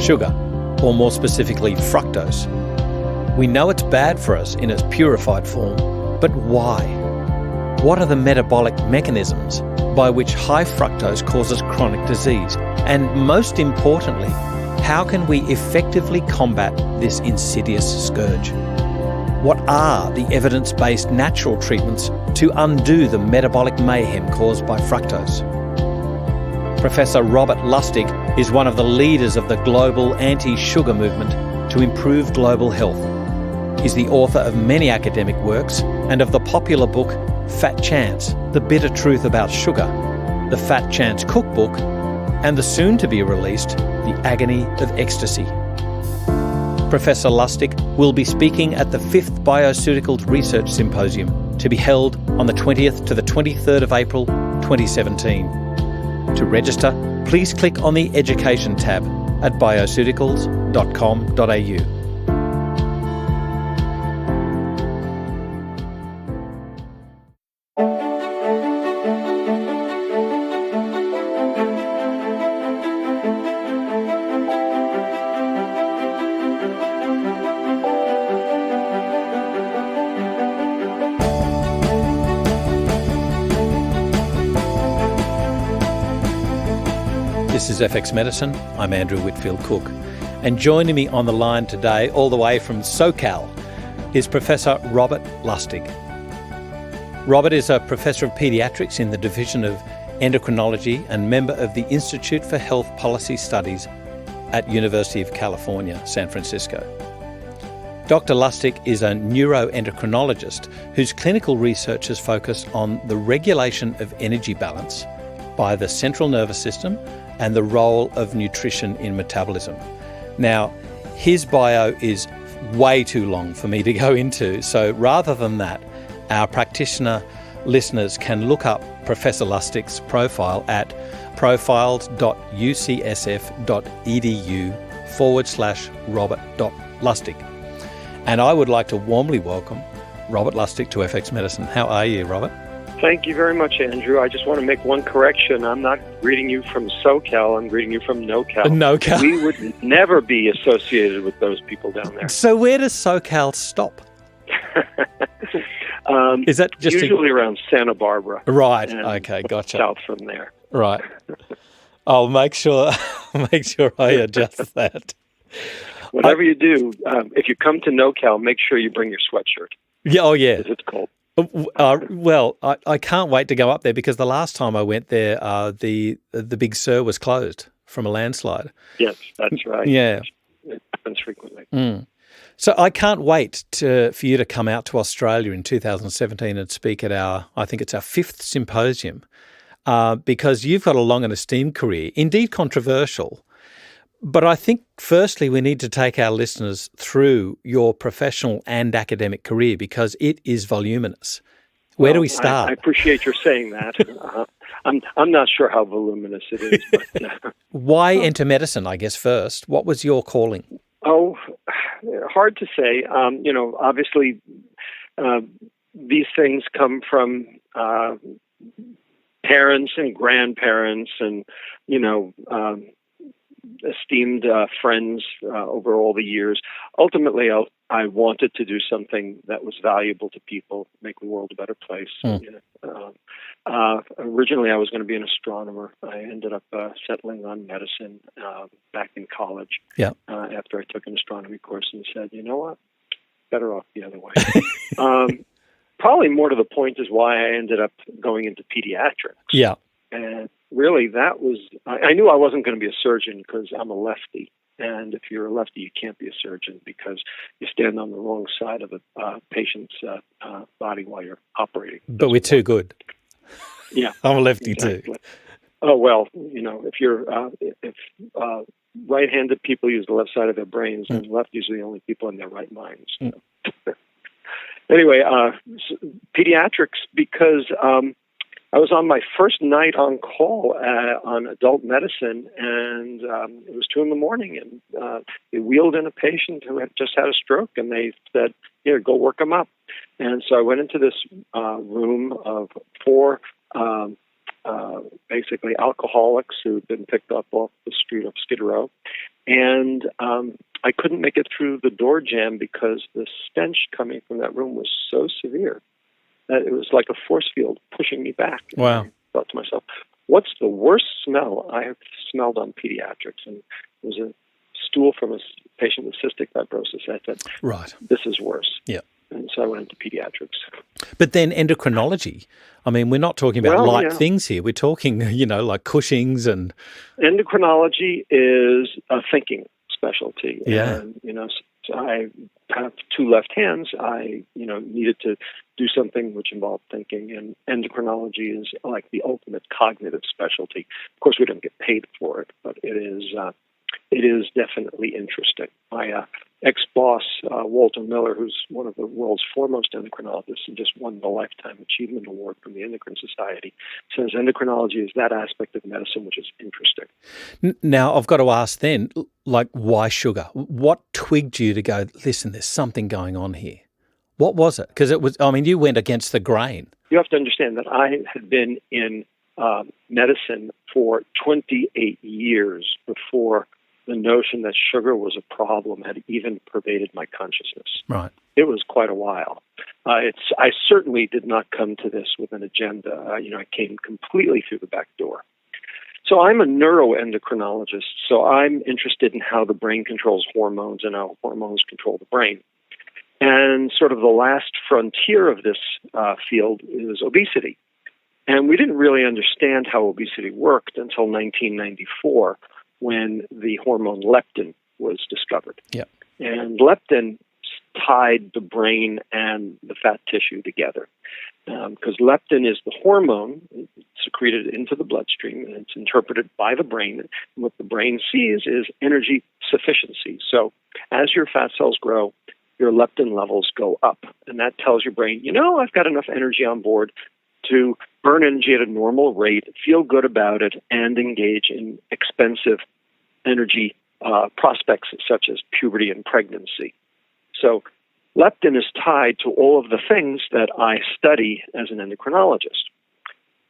sugar, or more specifically fructose. We know it's bad for us in its purified form, but why? What are the metabolic mechanisms by which high fructose causes chronic disease? And most importantly, how can we effectively combat this insidious scourge? What are the evidence-based natural treatments to undo the metabolic mayhem caused by fructose? Professor Robert Lustig is one of the leaders of the global anti-sugar movement to improve global health. He's the author of many academic works and of the popular book Fat Chance, The Bitter Truth About Sugar, the Fat Chance Cookbook, and the soon-to-be-released The Agony of Ecstasy. Professor Lustig will be speaking at the 5th BioCeuticals Research Symposium to be held on the 20th to the 23rd of April 2017. To register, please click on the Education tab at bioceuticals.com.au. This is FX Medicine. I'm Andrew Whitfield Cook. And joining me on the line today, all the way from SoCal, is Professor Robert Lustig. Robert is a Professor of Paediatrics in the Division of Endocrinology and member of the Institute for Health Policy Studies at University of California, San Francisco. Dr. Lustig is a neuroendocrinologist whose clinical research has focused on the regulation of energy balance by the central nervous system and the role of nutrition in metabolism. Now, his bio is way too long for me to go into, so rather than that, our practitioner listeners can look up Professor Lustig's profile at profiles.ucsf.edu/Robert.Lustig. And I would like to warmly welcome Robert Lustig to FX Medicine. How are you, Robert? Thank you very much, Andrew. I just want to make one correction. I'm not greeting you from SoCal. I'm greeting you from NoCal. NoCal. We would never be associated with those people down there. So where does SoCal stop? Is that just usually around Santa Barbara? Right. Okay. Gotcha. South from there. Right. I'll make sure I adjust that. Whatever you do, if you come to NoCal, make sure you bring your sweatshirt. Yeah. Oh, yeah. Because it's cold. Well, I can't wait to go up there because the last time I went there, the Big Sur was closed from a landslide. Yes, that's right. Yeah. It happens frequently. Mm. So I can't wait for you to come out to Australia in 2017 and speak at I think it's our 5th symposium, because you've got a long and esteemed career, indeed controversial. But I think, firstly, we need to take our listeners through your professional and academic career because it is voluminous. Where do we start? I appreciate your saying that. I'm not sure how voluminous it is. But, why enter medicine, I guess, first? What was your calling? Oh, hard to say. Obviously, these things come from parents and grandparents and, esteemed friends over all the years. Ultimately, I wanted to do something that was valuable to people, make the world a better place. Originally, I was going to be an astronomer. I ended up settling on medicine back in college. Yeah. After I took an astronomy course and said, you know what, better off the other way. Probably more to the point is why I ended up going into pediatrics. Yeah. And really, that was, I knew I wasn't going to be a surgeon because I'm a lefty. And if you're a lefty, you can't be a surgeon because you stand on the wrong side of a patient's body while you're operating. But we're too good. Yeah. I'm a lefty exactly. too. Oh, well, if right-handed people use the left side of their brains, and lefties are the only people in their right minds. Anyway, pediatrics, because I was on my first night on call on adult medicine, and it was 2 a.m, and they wheeled in a patient who had just had a stroke, and they said, "Here, go work him up." And so I went into this room of 4 basically alcoholics who'd been picked up off the street of Skid Row, And I couldn't make it through the door jamb because the stench coming from that room was so severe that it was like a force field pushing me back. And Wow. I thought to myself, what's the worst smell I have smelled on pediatrics? And it was a stool from a patient with cystic fibrosis. I said, right, this is worse. Yeah. And so I went into pediatrics. But then endocrinology, I mean, we're not talking about light things here. We're talking, like Cushing's and... Endocrinology is a thinking specialty. Yeah. And, so I have two left hands. I, needed to do something which involved thinking. And endocrinology is like the ultimate cognitive specialty. Of course, we don't get paid for it, but it is definitely interesting. My ex-boss, Walter Miller, who's one of the world's foremost endocrinologists and just won the Lifetime Achievement Award from the Endocrine Society, says endocrinology is that aspect of medicine which is interesting. Now, I've got to ask then, why sugar? What twigged you to go, listen, there's something going on here? What was it? Because you went against the grain. You have to understand that I had been in medicine for 28 years before the notion that sugar was a problem had even pervaded my consciousness. Right. It was quite a while. I certainly did not come to this with an agenda. I came completely through the back door. So I'm a neuroendocrinologist, so I'm interested in how the brain controls hormones and how hormones control the brain. And sort of the last frontier of this field is obesity. And we didn't really understand how obesity worked until 1994, when the hormone leptin was discovered. Yeah. And leptin tied the brain and the fat tissue together. Because leptin is the hormone secreted into the bloodstream, and it's interpreted by the brain. And what the brain sees is energy sufficiency. So as your fat cells grow, your leptin levels go up. And that tells your brain, I've got enough energy on board to burn energy at a normal rate, feel good about it, and engage in expensive energy prospects such as puberty and pregnancy. So leptin is tied to all of the things that I study as an endocrinologist.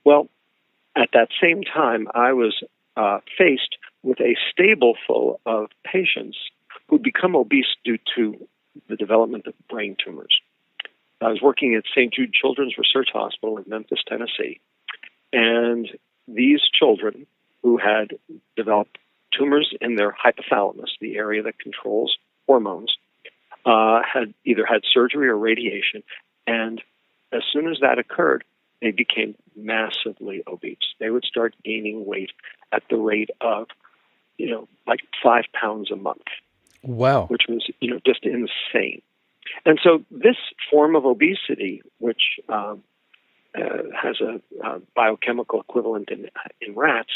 Well, at that same time, I was faced with a stable full of patients who become obese due to the development of brain tumors. I was working at St. Jude Children's Research Hospital in Memphis, Tennessee, and these children who had developed tumors in their hypothalamus, the area that controls hormones, had either had surgery or radiation, and as soon as that occurred, they became massively obese. They would start gaining weight at the rate of, 5 pounds a month. Wow. Which was, just insane. And so this form of obesity, which has a biochemical equivalent in rats,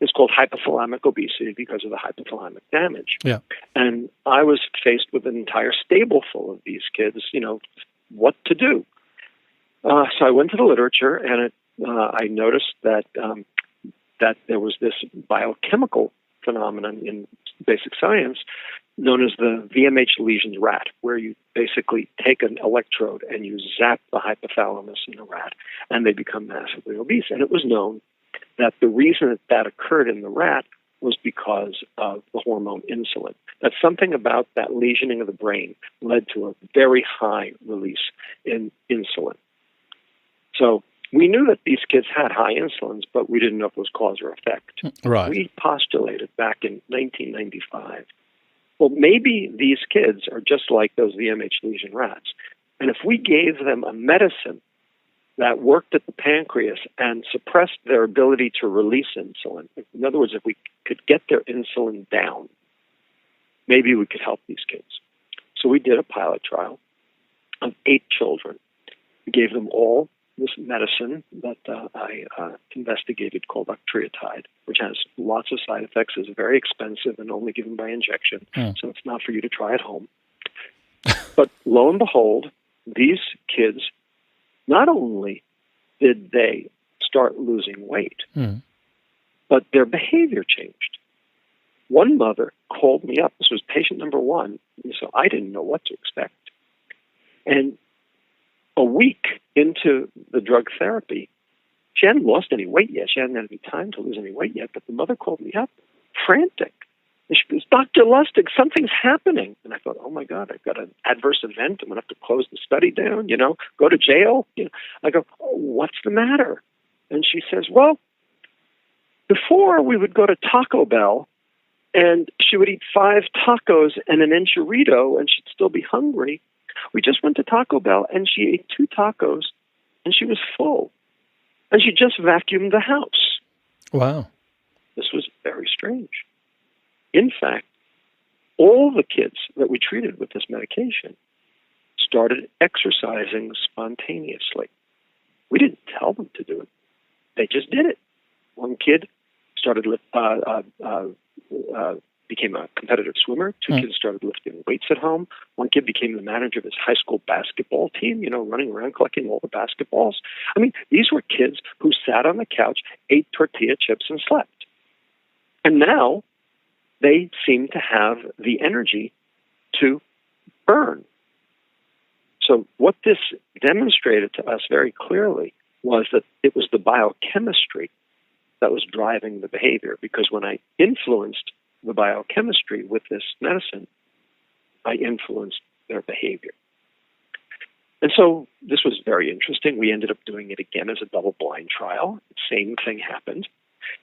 is called hypothalamic obesity because of the hypothalamic damage. Yeah. And I was faced with an entire stable full of these kids, what to do. So I went to the literature, and I noticed that there was this biochemical phenomenon in basic science known as the VMH lesions rat, where you basically take an electrode and you zap the hypothalamus in a rat, and they become massively obese. And it was known that the reason that occurred in the rat was because of the hormone insulin. That something about that lesioning of the brain led to a very high release in insulin. So we knew that these kids had high insulins, but we didn't know if it was cause or effect. Right. We postulated back in 1995, well, maybe these kids are just like those VMH lesion rats. And if we gave them a medicine that worked at the pancreas and suppressed their ability to release insulin, in other words, if we could get their insulin down, maybe we could help these kids. So we did a pilot trial of 8 children. We gave them all this medicine that I investigated called octreotide, which has lots of side effects, is very expensive and only given by injection, so it's not for you to try at home. But lo and behold, these kids, not only did they start losing weight, but their behavior changed. One mother called me up. This was patient number 1, so I didn't know what to expect. And a week into the drug therapy, she hadn't lost any weight yet. She hadn't had any time to lose any weight yet, but the mother called me up, frantic. And she goes, Dr. Lustig, something's happening. And I thought, oh, my God, I've got an adverse event. I'm going to have to close the study down, go to jail. I go, oh, what's the matter? And she says, well, before we would go to Taco Bell, and she would eat 5 tacos and an enchilada, and she'd still be hungry. We just went to Taco Bell, and she ate 2 tacos, and she was full. And she just vacuumed the house. Wow. This was very strange. In fact, all the kids that we treated with this medication started exercising spontaneously. We didn't tell them to do it. They just did it. One kid started became a competitive swimmer. 2 kids started lifting weights at home. One kid became the manager of his high school basketball team, running around collecting all the basketballs. I mean, these were kids who sat on the couch, ate tortilla chips, and slept. And now they seem to have the energy to burn. So what this demonstrated to us very clearly was that it was the biochemistry that was driving the behavior, because when I influenced the biochemistry with this medicine, I influenced their behavior. And so this was very interesting. We ended up doing it again as a double-blind trial. The same thing happened.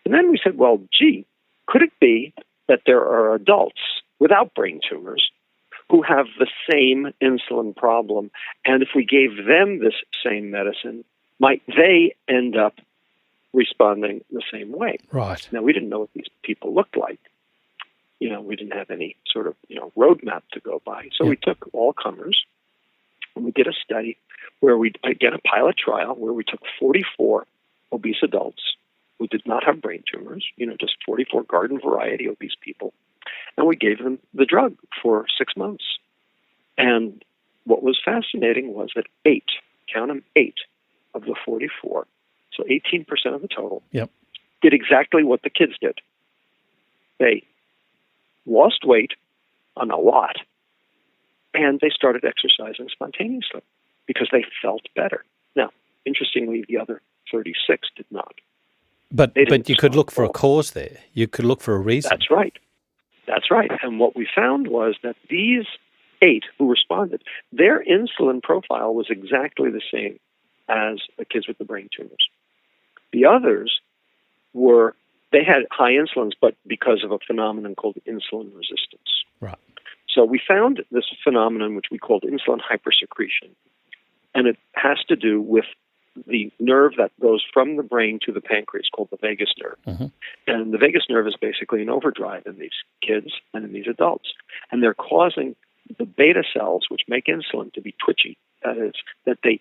And then we said, well, gee, could it be that there are adults without brain tumors who have the same insulin problem, and if we gave them this same medicine, might they end up responding the same way? Right. Now, we didn't know what these people looked like. We didn't have any sort of, roadmap to go by. So we took all comers, and we did a study where a pilot trial where we took 44 obese adults who did not have brain tumors, just 44 garden variety obese people, and we gave them the drug for 6 months. And what was fascinating was that 8 of the 44, so 18% of the total, did exactly what the kids did. They lost weight a lot, and they started exercising spontaneously because they felt better. Now, interestingly, the other 36 did not. But you could look for a cause there. You could look for a reason. That's right. And what we found was that these 8 who responded, their insulin profile was exactly the same as the kids with the brain tumors. The others they had high insulins, but because of a phenomenon called insulin resistance. Right. So we found this phenomenon, which we called insulin hypersecretion, and it has to do with the nerve that goes from the brain to the pancreas, called the vagus nerve. Mm-hmm. And the vagus nerve is basically an overdrive in these kids and in these adults. And they're causing the beta cells, which make insulin, to be twitchy. That is, that they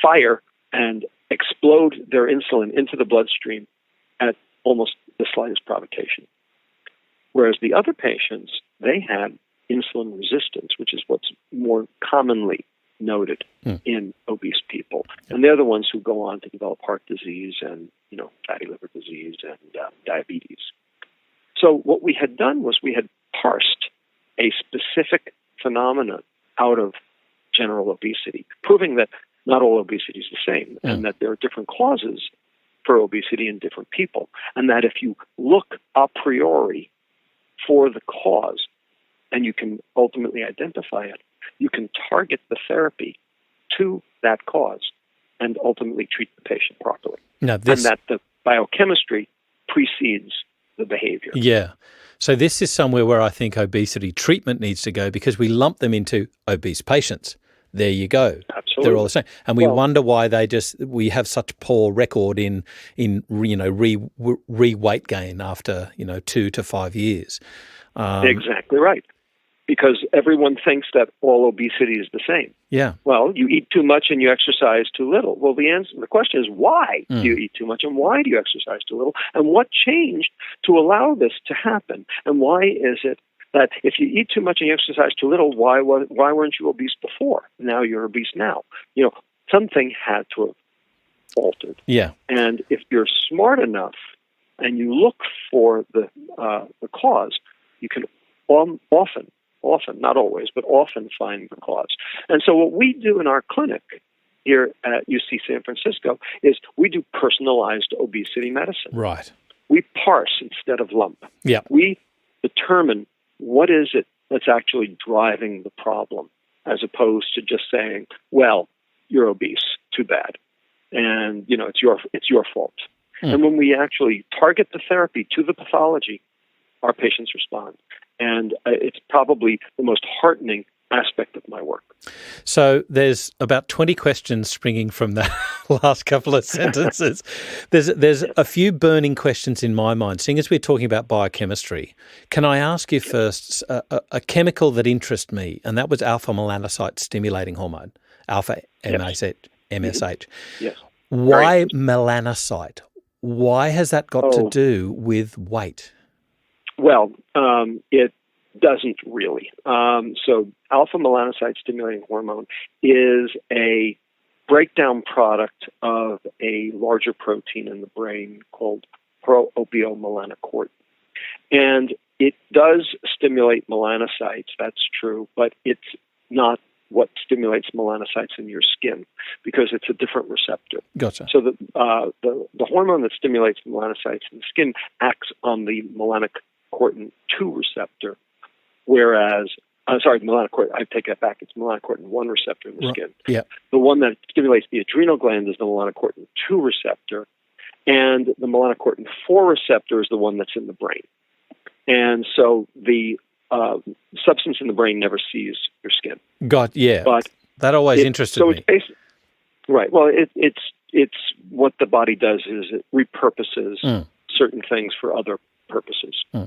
fire and explode their insulin into the bloodstream at almost the slightest provocation. Whereas the other patients, they had insulin resistance, which is what's more commonly noted in obese people. And they're the ones who go on to develop heart disease and, fatty liver disease and diabetes. So what we had done was we had parsed a specific phenomenon out of general obesity, proving that not all obesity is the same and that there are different causes for obesity in different people. And that if you look a priori for the cause and you can ultimately identify it, you can target the therapy to that cause and ultimately treat the patient properly. And that the biochemistry precedes the behavior. Yeah. So this is somewhere where I think obesity treatment needs to go, because we lump them into obese patients. There you go. Absolutely. They're all the same. And we wonder why we have such poor record in re-weight gain after, 2 to 5 years. Exactly right. Because everyone thinks that all obesity is the same. Yeah. Well, you eat too much and you exercise too little. Well, the question is, why do you eat too much and why do you exercise too little? And what changed to allow this to happen? And why is it that if you eat too much and you exercise too little, why weren't you obese before? Now you're obese now. Something had to have altered. Yeah. And if you're smart enough and you look for the cause, you can often, not always, but often find the cause. And so what we do in our clinic here at UC San Francisco is we do personalized obesity medicine. Right. We parse instead of lump. Yeah. We determine what is it that's actually driving the problem, as opposed to just saying, well, you're obese, too bad. And, it's your fault. And when we actually target the therapy to the pathology, our patients respond. And it's probably the most heartening aspect of my work. So there's about 20 questions springing from the last couple of sentences. There's a few burning questions in my mind. Seeing as we're talking about biochemistry, can I ask you first a chemical that interests me, and that was alpha melanocyte stimulating hormone, alpha MSH. Yes. Why melanocyte? Why has that got to do with weight? Well, it doesn't really. So alpha melanocyte stimulating hormone is a breakdown product of a larger protein in the brain called pro-opiomelanocortin. And it does stimulate melanocytes, that's true, but it's not what stimulates melanocytes in your skin, because it's a different receptor. Gotcha. So the hormone that stimulates melanocytes in the skin acts on the melanocortin 2 receptor, whereas, melanocortin, I take that back, it's melanocortin 1 receptor in the skin. Yeah. The one that stimulates the adrenal gland is the melanocortin 2 receptor, and the melanocortin 4 receptor is the one that's in the brain. And so the substance in the brain never sees your skin. But that always interested me. It's right. Well, it's what the body does is it repurposes certain things for other purposes. So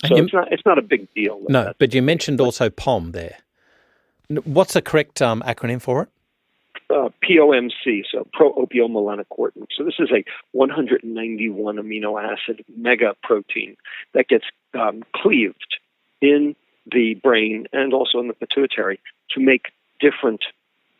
it's not a big deal. No, but you mentioned also POM there. What's the correct acronym for it? POMC, so pro-opiomelanocortin. So this is a 191 amino acid mega protein that gets cleaved in the brain and also in the pituitary to make different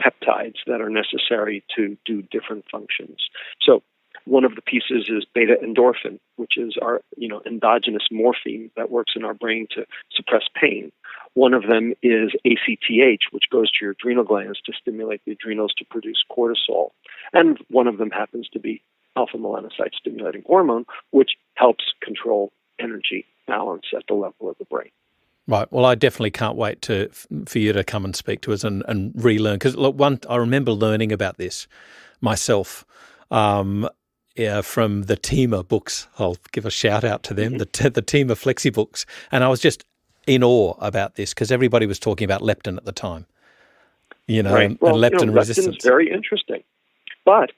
peptides that are necessary to do different functions. So one of the pieces is beta endorphin, which is our endogenous morphine that works in our brain to suppress pain. One of them is ACTH, which goes to your adrenal glands to stimulate the adrenals to produce cortisol. And one of them happens to be alpha melanocyte stimulating hormone, which helps control energy balance at the level of the brain. Right. Well, I definitely can't wait for you to come and speak to us and relearn. Because look, I remember learning about this myself from the Tima books. I'll give a shout out to them, the Tima Flexi books, and I was just in awe about this because everybody was talking about leptin at the time. Right. Well, and leptin resistance. Leptin's very interesting, but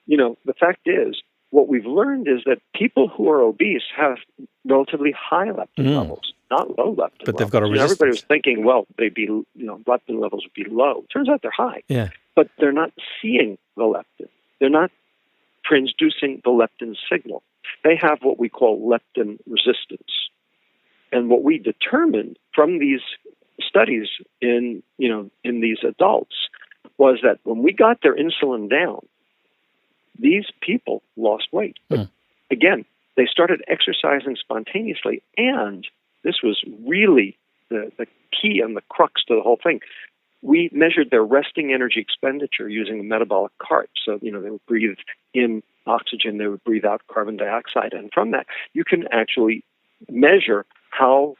the fact is, what we've learned is that people who are obese have relatively high leptin levels, not low leptin levels. But they've got a resistance. Everybody was thinking, well, they'd be, leptin levels would be low. Turns out they're high. Yeah. But they're not seeing the leptin. They're not transducing the leptin signal. They have what we call leptin resistance. And what we determined from these studies in these adults was that when we got their insulin down, these people lost weight. But again, they started exercising spontaneously, and this was really the key and the crux to the whole thing. We measured their resting energy expenditure using a metabolic cart. So, they would breathe in oxygen, they would breathe out carbon dioxide, and from that, you can actually measure how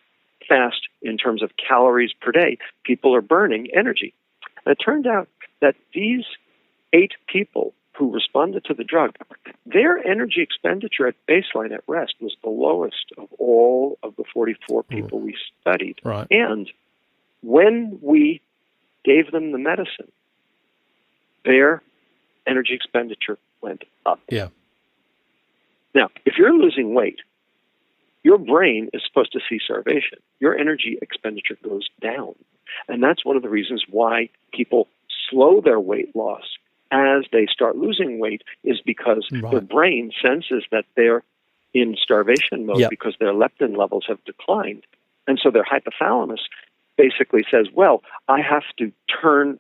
fast, in terms of calories per day, people are burning energy. And it turned out that these 8 people who responded to the drug, their energy expenditure at baseline at rest was the lowest of all of the 44 people we studied. Right. And when we gave them the medicine, their energy expenditure went up. Yeah. Now, if you're losing weight, your brain is supposed to see starvation. Your energy expenditure goes down. And that's one of the reasons why people slow their weight loss as they start losing weight, is because their brain senses that they're in starvation mode because their leptin levels have declined. And so their hypothalamus basically says, well, I have to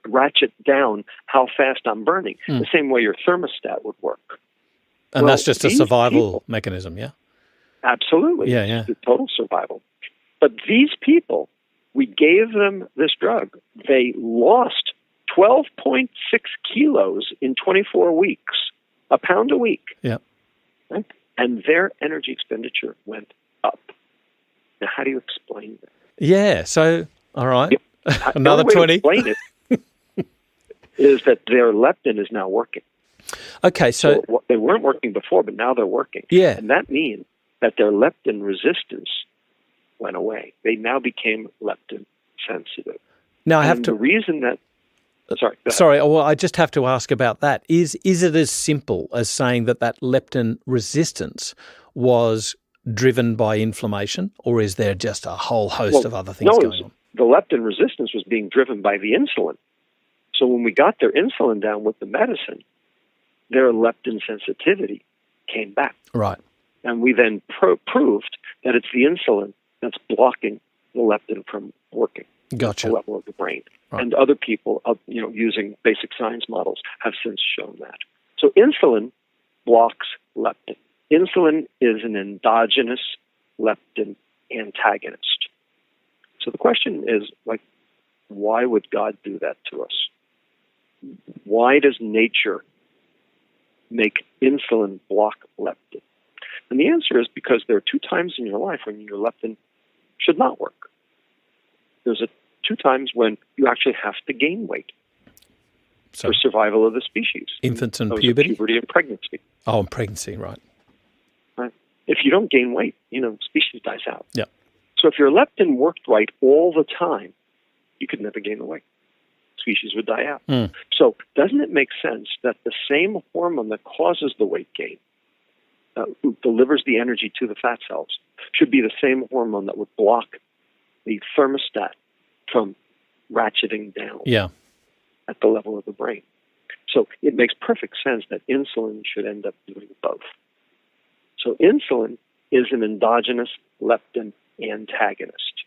ratchet down how fast I'm burning, the same way your thermostat would work. And that's just a survival mechanism, yeah? Absolutely. Yeah. It's total survival. But these people, we gave them this drug. They lost 12.6 kilos in 24 weeks, a pound a week. Yeah. Right? And their energy expenditure went up. Now, how do you explain that? Yeah. So, all right. Another the only way 20. to explain it is that their leptin is now working. Okay. So they weren't working before, but now they're working. Yeah. And that means that their leptin resistance went away. They now became leptin sensitive. Now I have the reason that Sorry, well, I just have to ask about that. Is it as simple as saying that leptin resistance was driven by inflammation, or is there just a whole host of other things going on? The leptin resistance was being driven by the insulin. So when we got their insulin down with the medicine, their leptin sensitivity came back. Right. And we then proved that it's the insulin that's blocking the leptin from working. Gotcha. At the level of the brain. Right. And other people, using basic science models, have since shown that. So insulin blocks leptin. Insulin is an endogenous leptin antagonist. So the question is, why would God do that to us? Why does nature make insulin block leptin? And the answer is because there are 2 times in your life when your leptin should not work. There's 2 times when you actually have to gain weight for survival of the species. Infants and puberty and pregnancy. Oh, and pregnancy, right. If you don't gain weight, species dies out. Yeah. So if your leptin worked right all the time, you could never gain the weight. Species would die out. Mm. So doesn't it make sense that the same hormone that causes the weight gain, delivers the energy to the fat cells, should be the same hormone that would block the thermostat from ratcheting down at the level of the brain? So it makes perfect sense that insulin should end up doing both. So insulin is an endogenous leptin antagonist.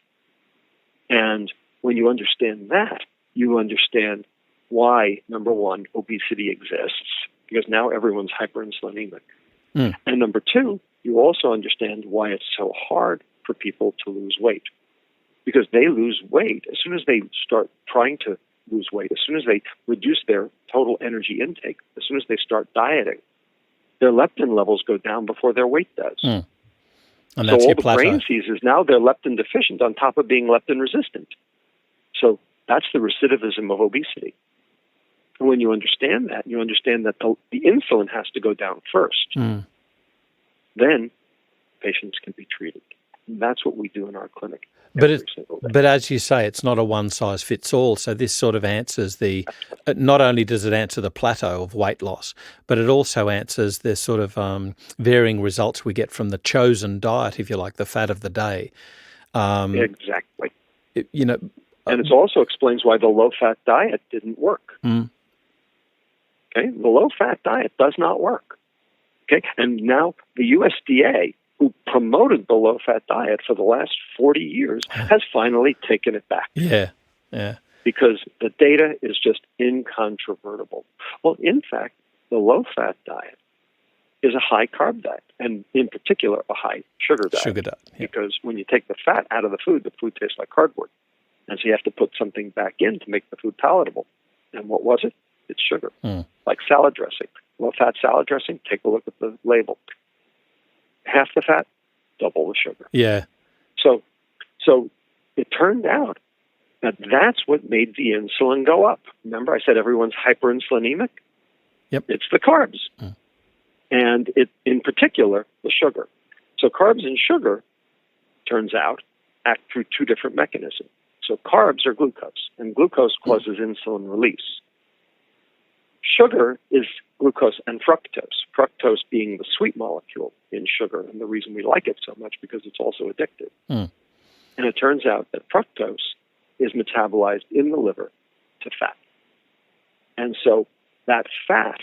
And when you understand that, you understand why, number one, obesity exists, because now everyone's hyperinsulinemic. Mm. And number 2, you also understand why it's so hard for people to lose weight. Because they lose weight as soon as they start trying to lose weight, as soon as they reduce their total energy intake, as soon as they start dieting, their leptin levels go down before their weight does. Mm. And so all the brain sees is now they're leptin deficient on top of being leptin resistant. So that's the recidivism of obesity. And when you understand that, the insulin has to go down first. Mm. Then patients can be treated. And that's what we do in our clinic. But as you say, it's not a one-size-fits-all. So this sort of answers not only does it answer the plateau of weight loss, but it also answers the sort of varying results we get from the chosen diet, if you like, the fat of the day. Exactly. And it also explains why the low-fat diet didn't work. Mm. Okay, the low-fat diet does not work. Okay, and now the USDA, who promoted the low-fat diet for the last 40 years, has finally taken it back. Yeah. Because the data is just incontrovertible. Well, in fact, the low-fat diet is a high-carb diet, and in particular, a high-sugar diet. Because when you take the fat out of the food tastes like cardboard. And so you have to put something back in to make the food palatable. And what was it? It's sugar. Mm. Like salad dressing. Low-fat salad dressing, take a look at the label. Half the fat, double the sugar. Yeah. So it turned out that that's what made the insulin go up. Remember I said everyone's hyperinsulinemic? Yep. It's the carbs. Mm. And in particular, the sugar. So carbs and sugar, turns out, act through 2 different mechanisms. So carbs are glucose, and glucose causes insulin release. Sugar is glucose and fructose, fructose being the sweet molecule in sugar, and the reason we like it so much because it's also addictive. Mm. And it turns out that fructose is metabolized in the liver to fat. And so that fat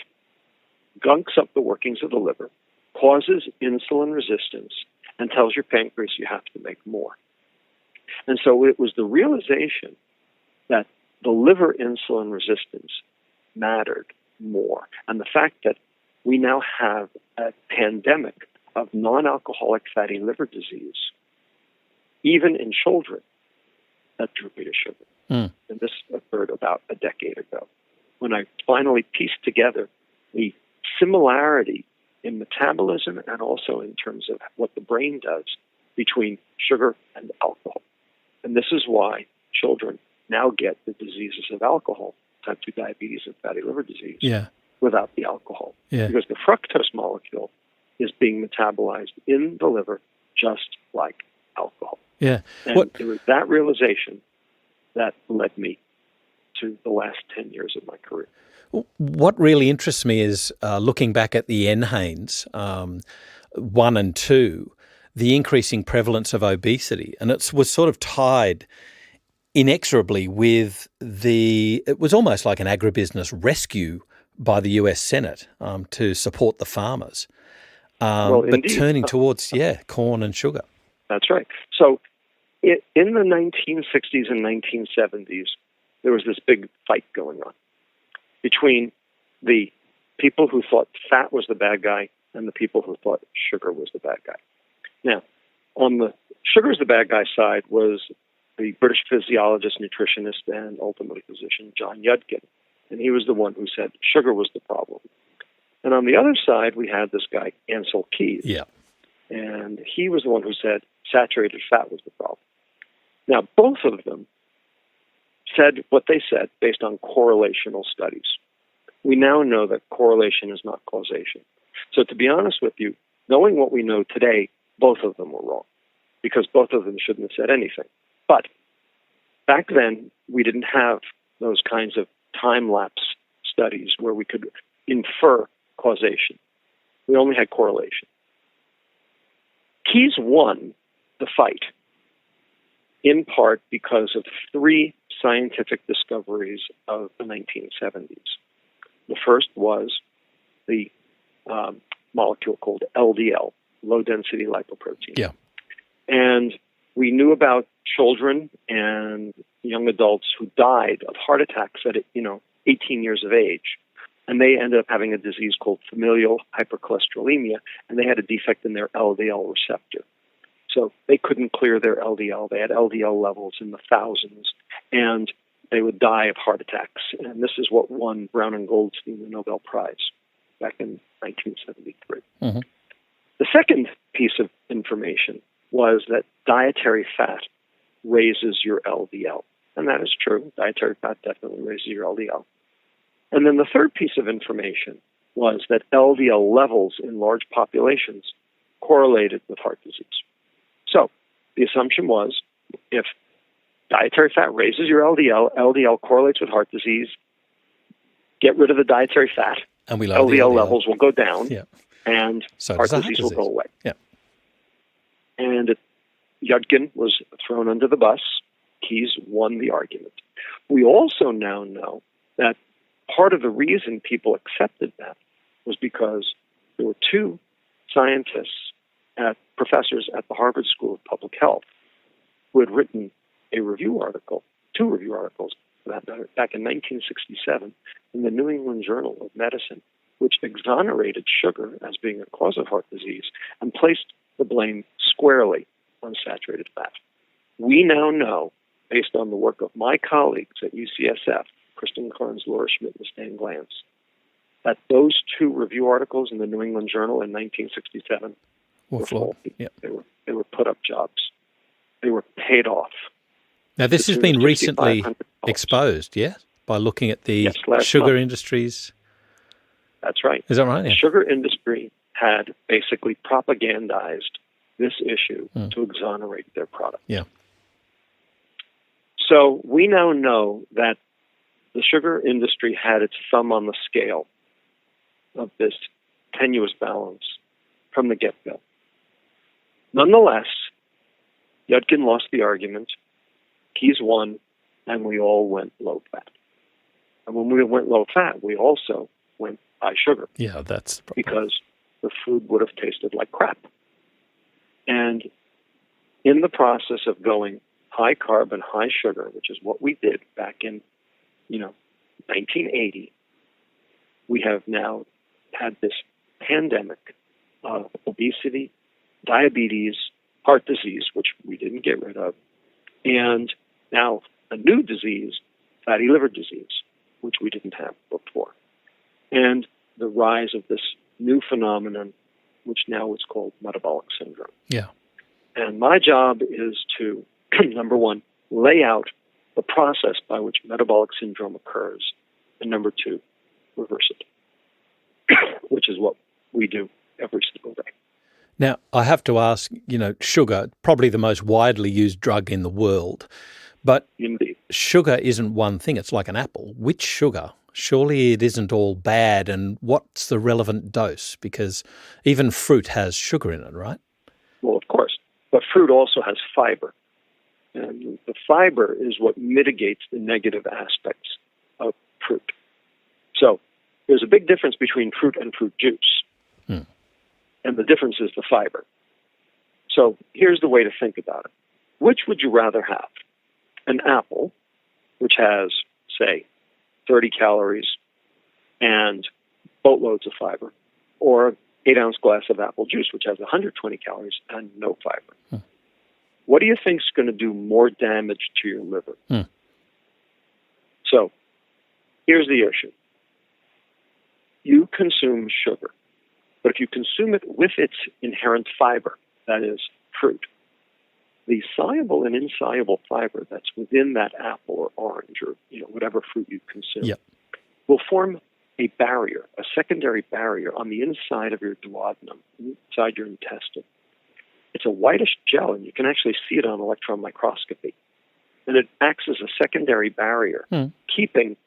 gunks up the workings of the liver, causes insulin resistance, and tells your pancreas you have to make more. And so it was the realization that the liver insulin resistance mattered more. And the fact that we now have a pandemic of non-alcoholic fatty liver disease, even in children, that drew me to sugar. Mm. And this occurred about a decade ago, when I finally pieced together the similarity in metabolism and also in terms of what the brain does between sugar and alcohol. And this is why children now get the diseases of alcohol, type 2 diabetes and fatty liver disease, without the alcohol. Because the fructose molecule is being metabolized in the liver just like alcohol. And it was that realization that led me to the last 10 years of my career. What really interests me is looking back at the NHANES 1 and 2, the increasing prevalence of obesity. And it was sort of tied inexorably with it was almost like an agribusiness rescue by the US Senate to support the farmers. But indeed. Turning towards, corn and sugar. That's right. So in the 1960s and 1970s, there was this big fight going on between the people who thought fat was the bad guy and the people who thought sugar was the bad guy. Now, on the sugar's the bad guy side was the British physiologist, nutritionist, and ultimately physician John Yudkin. And he was the one who said sugar was the problem. And on the other side, we had this guy, Ansell Keys. And he was the one who said saturated fat was the problem. Now, both of them said what they said based on correlational studies. We now know that correlation is not causation. So to be honest with you, knowing what we know today, both of them were wrong because both of them shouldn't have said anything. But back then, we didn't have those kinds of time-lapse studies where we could infer causation. We only had correlation. Keys won the fight, in part because of three scientific discoveries of the 1970s. The first was the molecule called LDL, low-density lipoprotein. And we knew about children and young adults who died of heart attacks at 18 years of age. And they ended up having a disease called familial hypercholesterolemia, and they had a defect in their LDL receptor. So they couldn't clear their LDL. They had LDL levels in the thousands, and they would die of heart attacks. And this is what won Brown and Goldstein the Nobel Prize back in 1973. Mm-hmm. The second piece of information was that dietary fat raises your LDL. And that is true. Dietary fat definitely raises your LDL. And then the third piece of information was that LDL levels in large populations correlated with heart disease. So the assumption was if dietary fat raises your LDL, LDL correlates with heart disease, get rid of the dietary fat, and LDL levels will go down, and heart disease will go away. And Yudkin was thrown under the bus. Keys won the argument. We also now know that part of the reason people accepted that was because there were two scientists, professors at the Harvard School of Public Health, who had written two review articles, for that matter, back in 1967 in the New England Journal of Medicine, which exonerated sugar as being a cause of heart disease and placed the blame squarely on saturated fat. We now know, based on the work of my colleagues at UCSF, Kristen Carnes, Laura Schmidt, and Stan Glantz, that those two review articles in the New England Journal in 1967 were faulty. They were put-up jobs. They were paid off. Now, this has been recently exposed, by looking at the sugar industries. That's right. Is that right? The sugar industry had basically propagandized this issue to exonerate their product. So we now know that the sugar industry had its thumb on the scale of this tenuous balance from the get-go. Nonetheless, Yudkin lost the argument, Keys won, and we all went low-fat. And when we went low-fat, we also went high sugar. That's the problem. Because the food would have tasted like crap. And in the process of going high carb and high sugar, which is what we did back in 1980, we have now had this pandemic of obesity, diabetes, heart disease, which we didn't get rid of, and now a new disease, fatty liver disease, which we didn't have before. And the rise of this new phenomenon, which now is called metabolic syndrome. And my job is to number one, lay out the process by which metabolic syndrome occurs, and number two, reverse it, which is what we do every single day. Now, I have to ask, sugar, probably the most widely used drug in the world, but Indeed. Sugar isn't one thing. It's like an apple. Which sugar? Surely it isn't all bad, and what's the relevant dose? Because even fruit has sugar in it, right? Well, of course, but fruit also has fiber. And the fiber is what mitigates the negative aspects of fruit. So there's a big difference between fruit and fruit juice. And the difference is the fiber. So here's the way to think about it. Which would you rather have? An apple, which has, say, 30 calories and boatloads of fiber, or an 8-ounce glass of apple juice, which has 120 calories and no fiber? What do you think is going to do more damage to your liver? So here's the issue. You consume sugar, but if you consume it with its inherent fiber, that is, fruit, the soluble and insoluble fiber that's within that apple or orange or whatever fruit you consume will form a barrier, a secondary barrier on the inside of your duodenum, inside your intestine. It's a whitish gel, and you can actually see it on electron microscopy. And it acts as a secondary barrier, keeping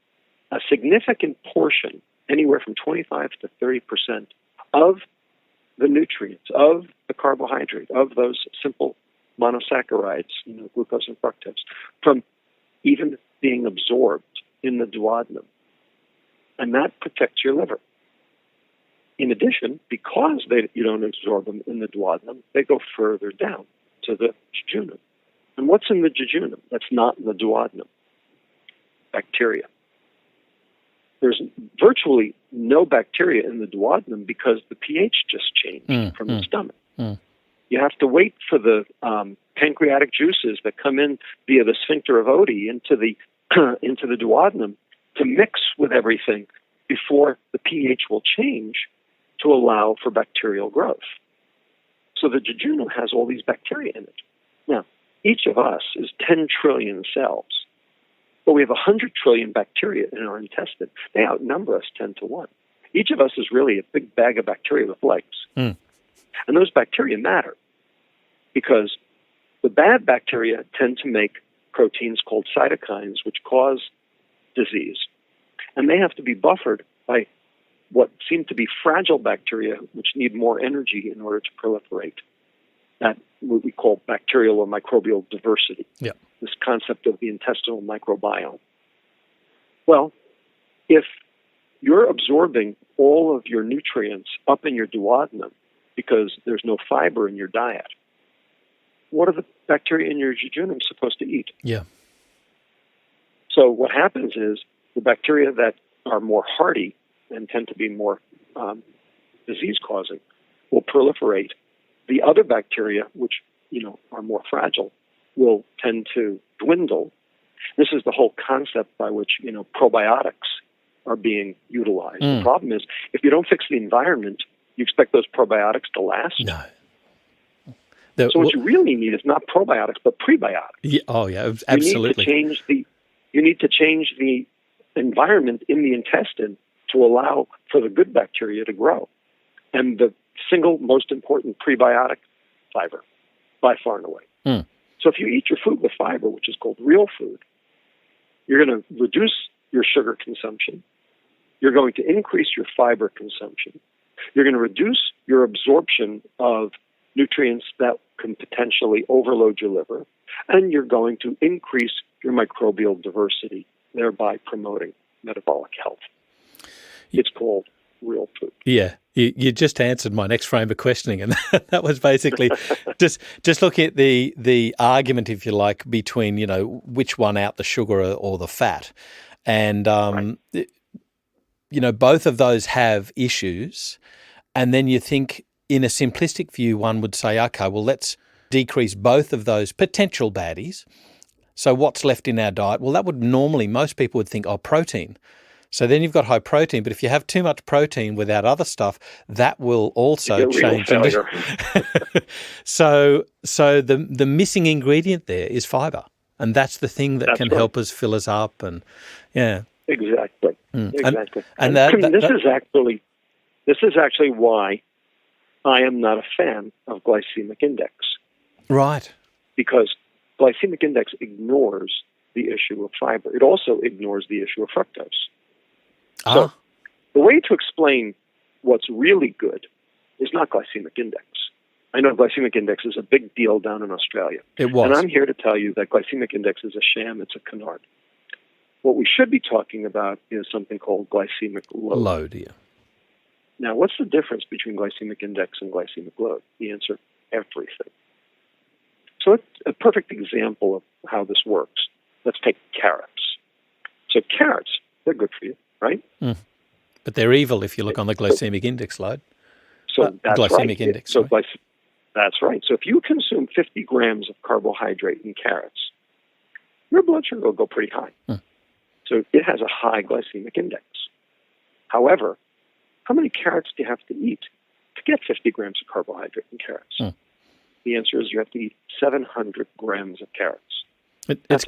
a significant portion, anywhere from 25 to 30%, of the nutrients, of the carbohydrate, of those simple monosaccharides, glucose and fructose, from even being absorbed in the duodenum. And that protects your liver. In addition, because you don't absorb them in the duodenum, they go further down to the jejunum. And what's in the jejunum that's not in the duodenum? Bacteria. There's virtually no bacteria in the duodenum because the pH just changed from the stomach. You have to wait for the pancreatic juices that come in via the sphincter of Oddi into the duodenum to mix with everything before the pH will change to allow for bacterial growth. So the jejunum has all these bacteria in it. Now, each of us is 10 trillion cells, but we have 100 trillion bacteria in our intestine. They outnumber us 10 to 1. Each of us is really a big bag of bacteria with legs. And those bacteria matter because the bad bacteria tend to make proteins called cytokines, which cause disease. And they have to be buffered by what seem to be fragile bacteria, which need more energy in order to proliferate. That what we call bacterial or microbial diversity, this concept of the intestinal microbiome. Well, if you're absorbing all of your nutrients up in your duodenum because there's no fiber in your diet, what are the bacteria in your jejunum supposed to eat? So what happens is the bacteria that are more hardy and tend to be more disease-causing will proliferate. The other bacteria, which are more fragile, will tend to dwindle. This is the whole concept by which probiotics are being utilized. The problem is, if you don't fix the environment, you expect those probiotics to last? No. So what you really need is not probiotics, but prebiotics. Absolutely. You need to change the environment in the intestine to allow for the good bacteria to grow. And the single most important prebiotic, fiber, by far and away. So if you eat your food with fiber, which is called real food, you're going to reduce your sugar consumption. You're going to increase your fiber consumption. You're going to reduce your absorption of nutrients that can potentially overload your liver. And you're going to increase your microbial diversity, thereby promoting metabolic health. It's called real food. You just answered my next frame of questioning, and that was basically just looking at the argument, if you like, between which one out, the sugar or the fat, and both of those have issues, and then you think in a simplistic view, one would say, okay, well let's decrease both of those potential baddies. So what's left in our diet? Well, that would normally most people would think, protein. So then you've got high protein, but if you have too much protein without other stuff, that will also change. So the missing ingredient there is fibre, and that's the thing that can help us fill us up, and exactly. Exactly. And this is actually why I am not a fan of glycemic index. Right. Because glycemic index ignores the issue of fiber. It also ignores the issue of fructose. So the way to explain what's really good is not glycemic index. I know glycemic index is a big deal down in Australia. It was. And I'm here to tell you that glycemic index is a sham. It's a canard. What we should be talking about is something called glycemic load. Yeah. Now, what's the difference between glycemic index and glycemic load? The answer, everything. So it's a perfect example of how this works. Let's take carrots. So carrots, they're good for you, right? Mm. But they're evil if you look on the glycemic index load. So that's glycemic right. index. So that's right. So if you consume 50 grams of carbohydrate in carrots, your blood sugar will go pretty high. Mm. So it has a high glycemic index. However, how many carrots do you have to eat to get 50 grams of carbohydrate in carrots? Mm. The answer is you have to eat 700 grams of carrots. It's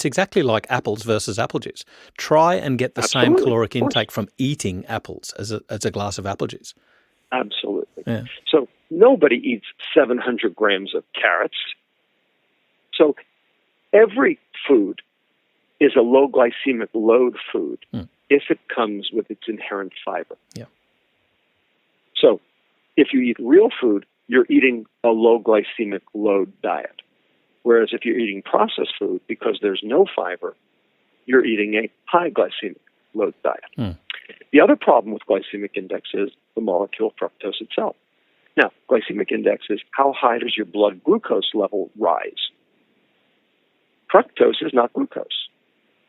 exactly like apples versus apple juice. Try and get the same caloric intake from eating apples as a glass of apple juice. Absolutely. Yeah. So nobody eats 700 grams of carrots. So every food is a low glycemic load food if it comes with its inherent fiber. Yeah. So if you eat real food, you're eating a low glycemic load diet. Whereas if you're eating processed food, because there's no fiber, you're eating a high glycemic load diet. Mm. The other problem with glycemic index is the molecule fructose itself. Now, glycemic index is how high does your blood glucose level rise? Fructose is not glucose.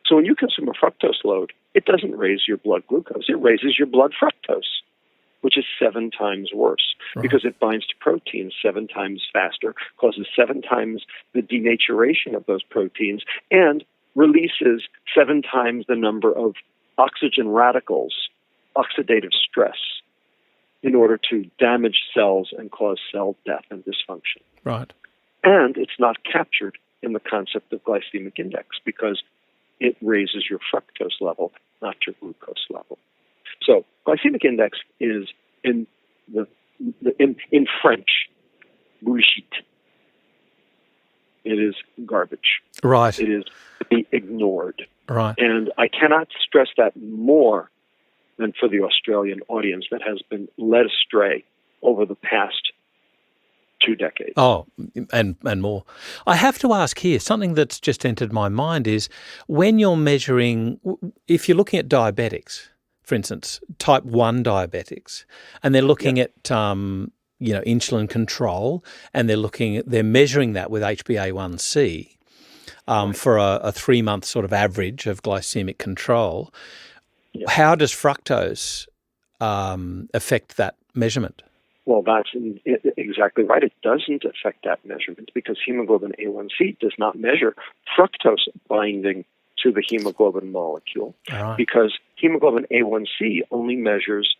So when you consume a fructose load, it doesn't raise your blood glucose. It raises your blood fructose, which is 7 times worse because it binds to proteins 7 times faster, causes 7 times the denaturation of those proteins, and releases 7 times the number of oxygen radicals, oxidative stress, in order to damage cells and cause cell death and dysfunction. Right. And it's not captured in the concept of glycemic index because it raises your fructose level, not your glucose level. So glycemic index is in French, bullshit. It is garbage. Right. It is to be ignored. Right. And I cannot stress that more than for the Australian audience that has been led astray over the past 2 decades. Oh, and more. I have to ask here, something that's just entered my mind is when you're measuring, if you're looking at diabetics, for instance, type 1 diabetics, and they're looking at insulin control, and they're measuring that with HbA1c for a 3-month sort of average of glycemic control. Yeah. How does fructose affect that measurement? Well, that's exactly right. It doesn't affect that measurement because hemoglobin A1c does not measure fructose binding to the hemoglobin molecule because hemoglobin A1c only measures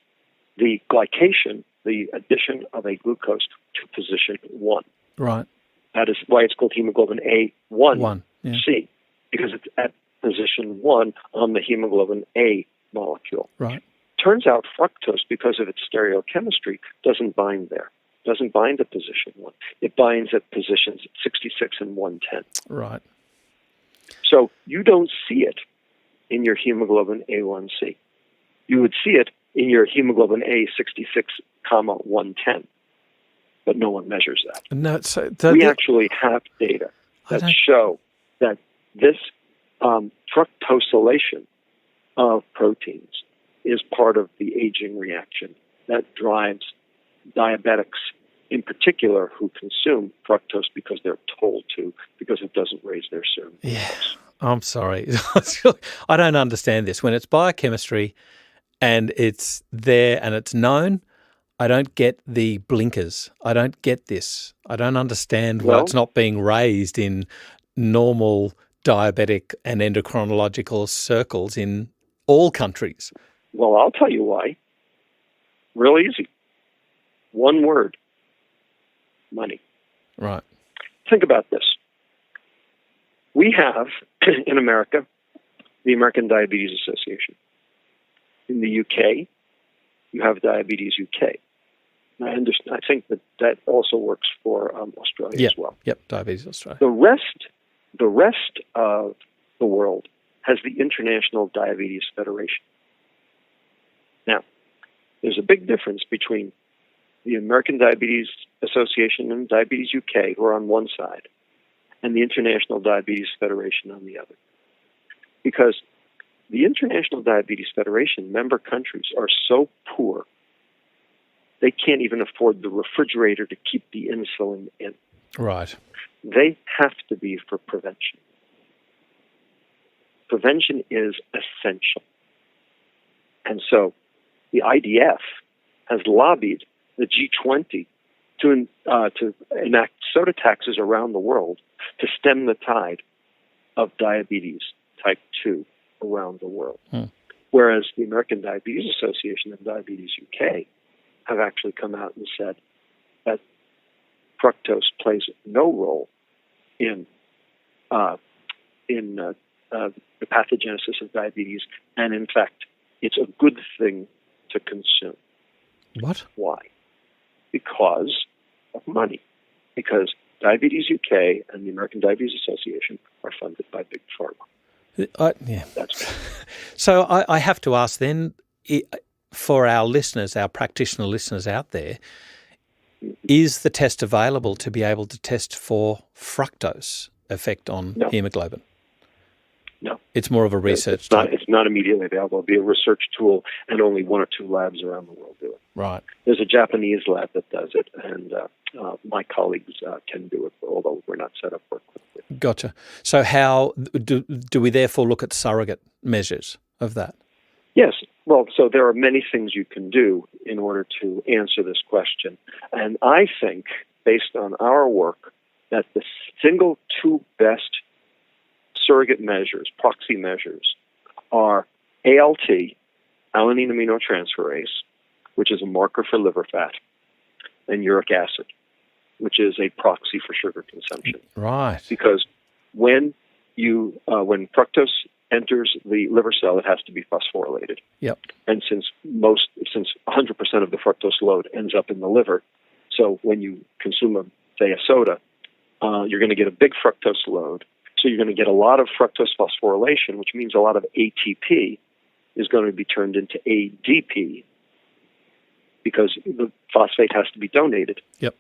the glycation, the addition of a glucose to position 1. Right. That is why it's called hemoglobin A1c, because it's at position 1 on the hemoglobin A molecule. Right. Turns out fructose, because of its stereochemistry, doesn't bind there. Doesn't bind at position 1. It binds at positions 66 and 110. Right. So you don't see it in your hemoglobin A1c. You would see it in your hemoglobin A66, 110. But no one measures that. No, we actually have data that show that this fructosylation of proteins is part of the aging reaction that drives diabetics in particular who consume fructose because they're told to, because it doesn't raise their serum glucose. Yeah, I'm sorry. I don't understand this. When it's biochemistry and it's there and it's known, I don't get the blinkers. I don't get this. I don't understand why it's not being raised in normal diabetic and endocrinological circles in all countries? Well, I'll tell you why. Real easy. One word. Money. Right. Think about this. We have, in America, the American Diabetes Association. In the UK, you have Diabetes UK. I think that also works for Australia as well. Yep, Diabetes Australia. The rest of the world has the International Diabetes Federation. Now, there's a big difference between the American Diabetes Association and Diabetes UK, who are on one side, and the International Diabetes Federation on the other. Because the International Diabetes Federation member countries are so poor, they can't even afford the refrigerator to keep the insulin in. Right. They have to be for prevention. Prevention is essential. And so the IDF has lobbied the G20 to enact soda taxes around the world to stem the tide of diabetes type 2 around the world. Whereas the American Diabetes Association and Diabetes UK have actually come out and said that fructose plays no role in the pathogenesis of diabetes, and in fact, it's a good thing to consume. What? Why? Because of money. Because Diabetes UK and the American Diabetes Association are funded by Big Pharma. Yeah. That's so I have to ask then, for our listeners, our practitioner listeners out there, is the test available to be able to test for fructose effect on hemoglobin? No. It's more of a research tool. It's not immediately available. It'll be a research tool, and only one or two labs around the world do it. Right. There's a Japanese lab that does it, and my colleagues can do it, although we're not set up for it. Gotcha. So how do we therefore look at surrogate measures of that? Yes. Well, so there are many things you can do in order to answer this question. And I think, based on our work, that the single two best surrogate measures, proxy measures, are ALT, alanine aminotransferase, which is a marker for liver fat, and uric acid, which is a proxy for sugar consumption. Right. Because when fructose enters the liver cell, it has to be phosphorylated. Yep. And since 100% of the fructose load ends up in the liver, so when you consume, say, a soda, you're going to get a big fructose load. So you're going to get a lot of fructose phosphorylation, which means a lot of ATP is going to be turned into ADP because the phosphate has to be donated. Yep.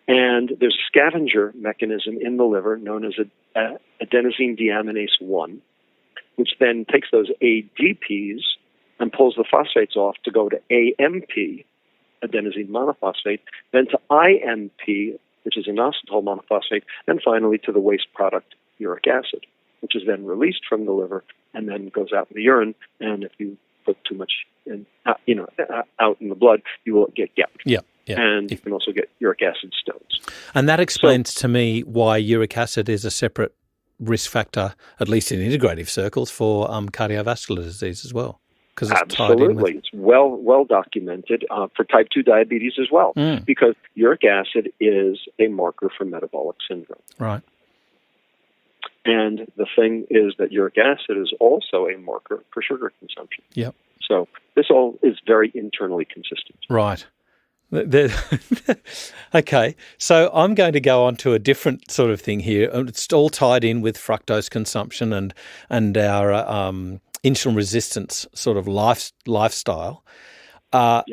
And there's a scavenger mechanism in the liver known as adenosine deaminase 1, which then takes those ADPs and pulls the phosphates off to go to AMP, adenosine monophosphate, then to IMP, which is inositol monophosphate, and finally to the waste product, uric acid, which is then released from the liver and then goes out in the urine. And if you put too much out in the blood, you will get gout. Yeah. Yeah. And you can also get uric acid stones. And that explains to me why uric acid is a separate risk factor, at least in integrative circles, for cardiovascular disease as well. Because it's absolutely, tied in with... it's well documented for type 2 diabetes as well, because uric acid is a marker for metabolic syndrome. Right. And the thing is that uric acid is also a marker for sugar consumption. Yep. So this all is very internally consistent. Right. Okay, so I'm going to go on to a different sort of thing here. It's all tied in with fructose consumption and our insulin resistance sort of lifestyle. Yep.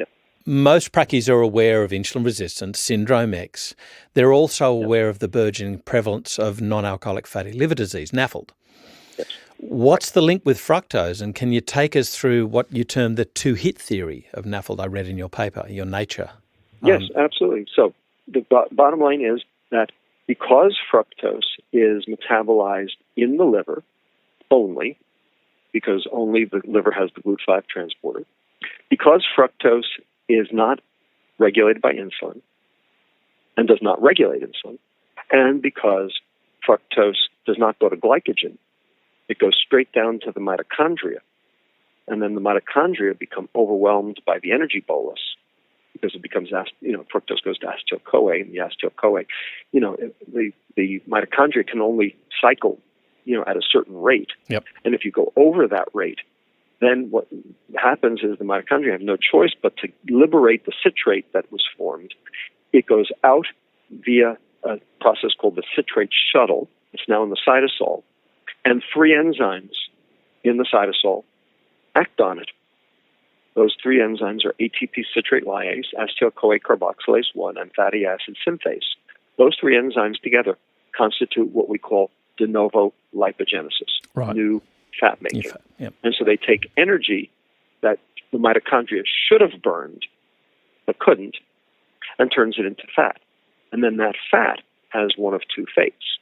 Most pracs are aware of insulin resistance, syndrome X. They're also aware of the burgeoning prevalence of non-alcoholic fatty liver disease, NAFLD. Yes. What's the link with fructose, and can you take us through what you term the two-hit theory of NAFLD I read in your paper, your Nature? Yes, absolutely. So the bottom line is that because fructose is metabolized in the liver only, because only the liver has the GLUT5 transporter, because fructose is not regulated by insulin and does not regulate insulin, and because fructose does not go to glycogen. It goes straight down to the mitochondria. And then the mitochondria become overwhelmed by the energy bolus because it becomes, fructose goes to acetyl-CoA, and the acetyl-CoA, the mitochondria can only cycle, at a certain rate. Yep. And if you go over that rate, then what happens is the mitochondria have no choice but to liberate the citrate that was formed. It goes out via a process called the citrate shuttle. It's now in the cytosol. And 3 enzymes in the cytosol act on it. Those 3 enzymes are ATP citrate lyase, acetyl-CoA carboxylase 1, and fatty acid synthase. Those 3 enzymes together constitute what we call de novo lipogenesis, right. New fat making. Yep. And so they take energy that the mitochondria should have burned but couldn't and turns it into fat. And then that fat has one of 2 fates.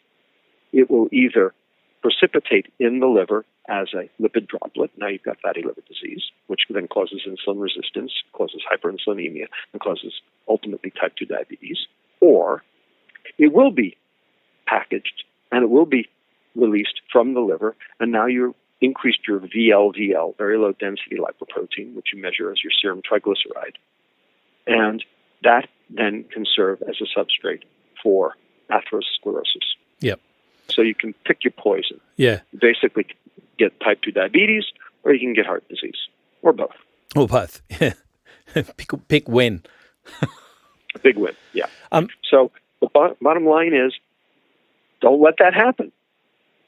It will either precipitate in the liver as a lipid droplet. Now you've got fatty liver disease, which then causes insulin resistance, causes hyperinsulinemia, and causes ultimately type 2 diabetes. Or it will be packaged and it will be released from the liver, and now you've increased your VLDL, very low density lipoprotein, which you measure as your serum triglyceride. And that then can serve as a substrate for atherosclerosis. Yep. So you can pick your poison. Yeah. You basically get type 2 diabetes, or you can get heart disease, or both. Or both. Yeah. Pick when. A big win, yeah. So the bottom line is, don't let that happen.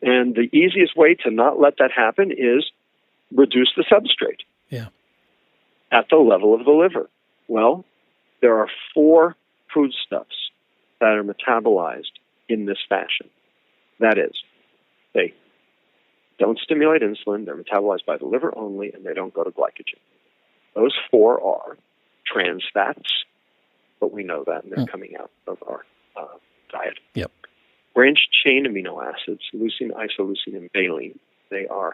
And the easiest way to not let that happen is reduce the substrate. Yeah. At the level of the liver. Well, there are 4 foodstuffs that are metabolized in this fashion. That is, they don't stimulate insulin, they're metabolized by the liver only, and they don't go to glycogen. Those 4 are trans fats, but we know that, and they're coming out of our diet. Yep. Branched-chain amino acids, leucine, isoleucine, and valine. They are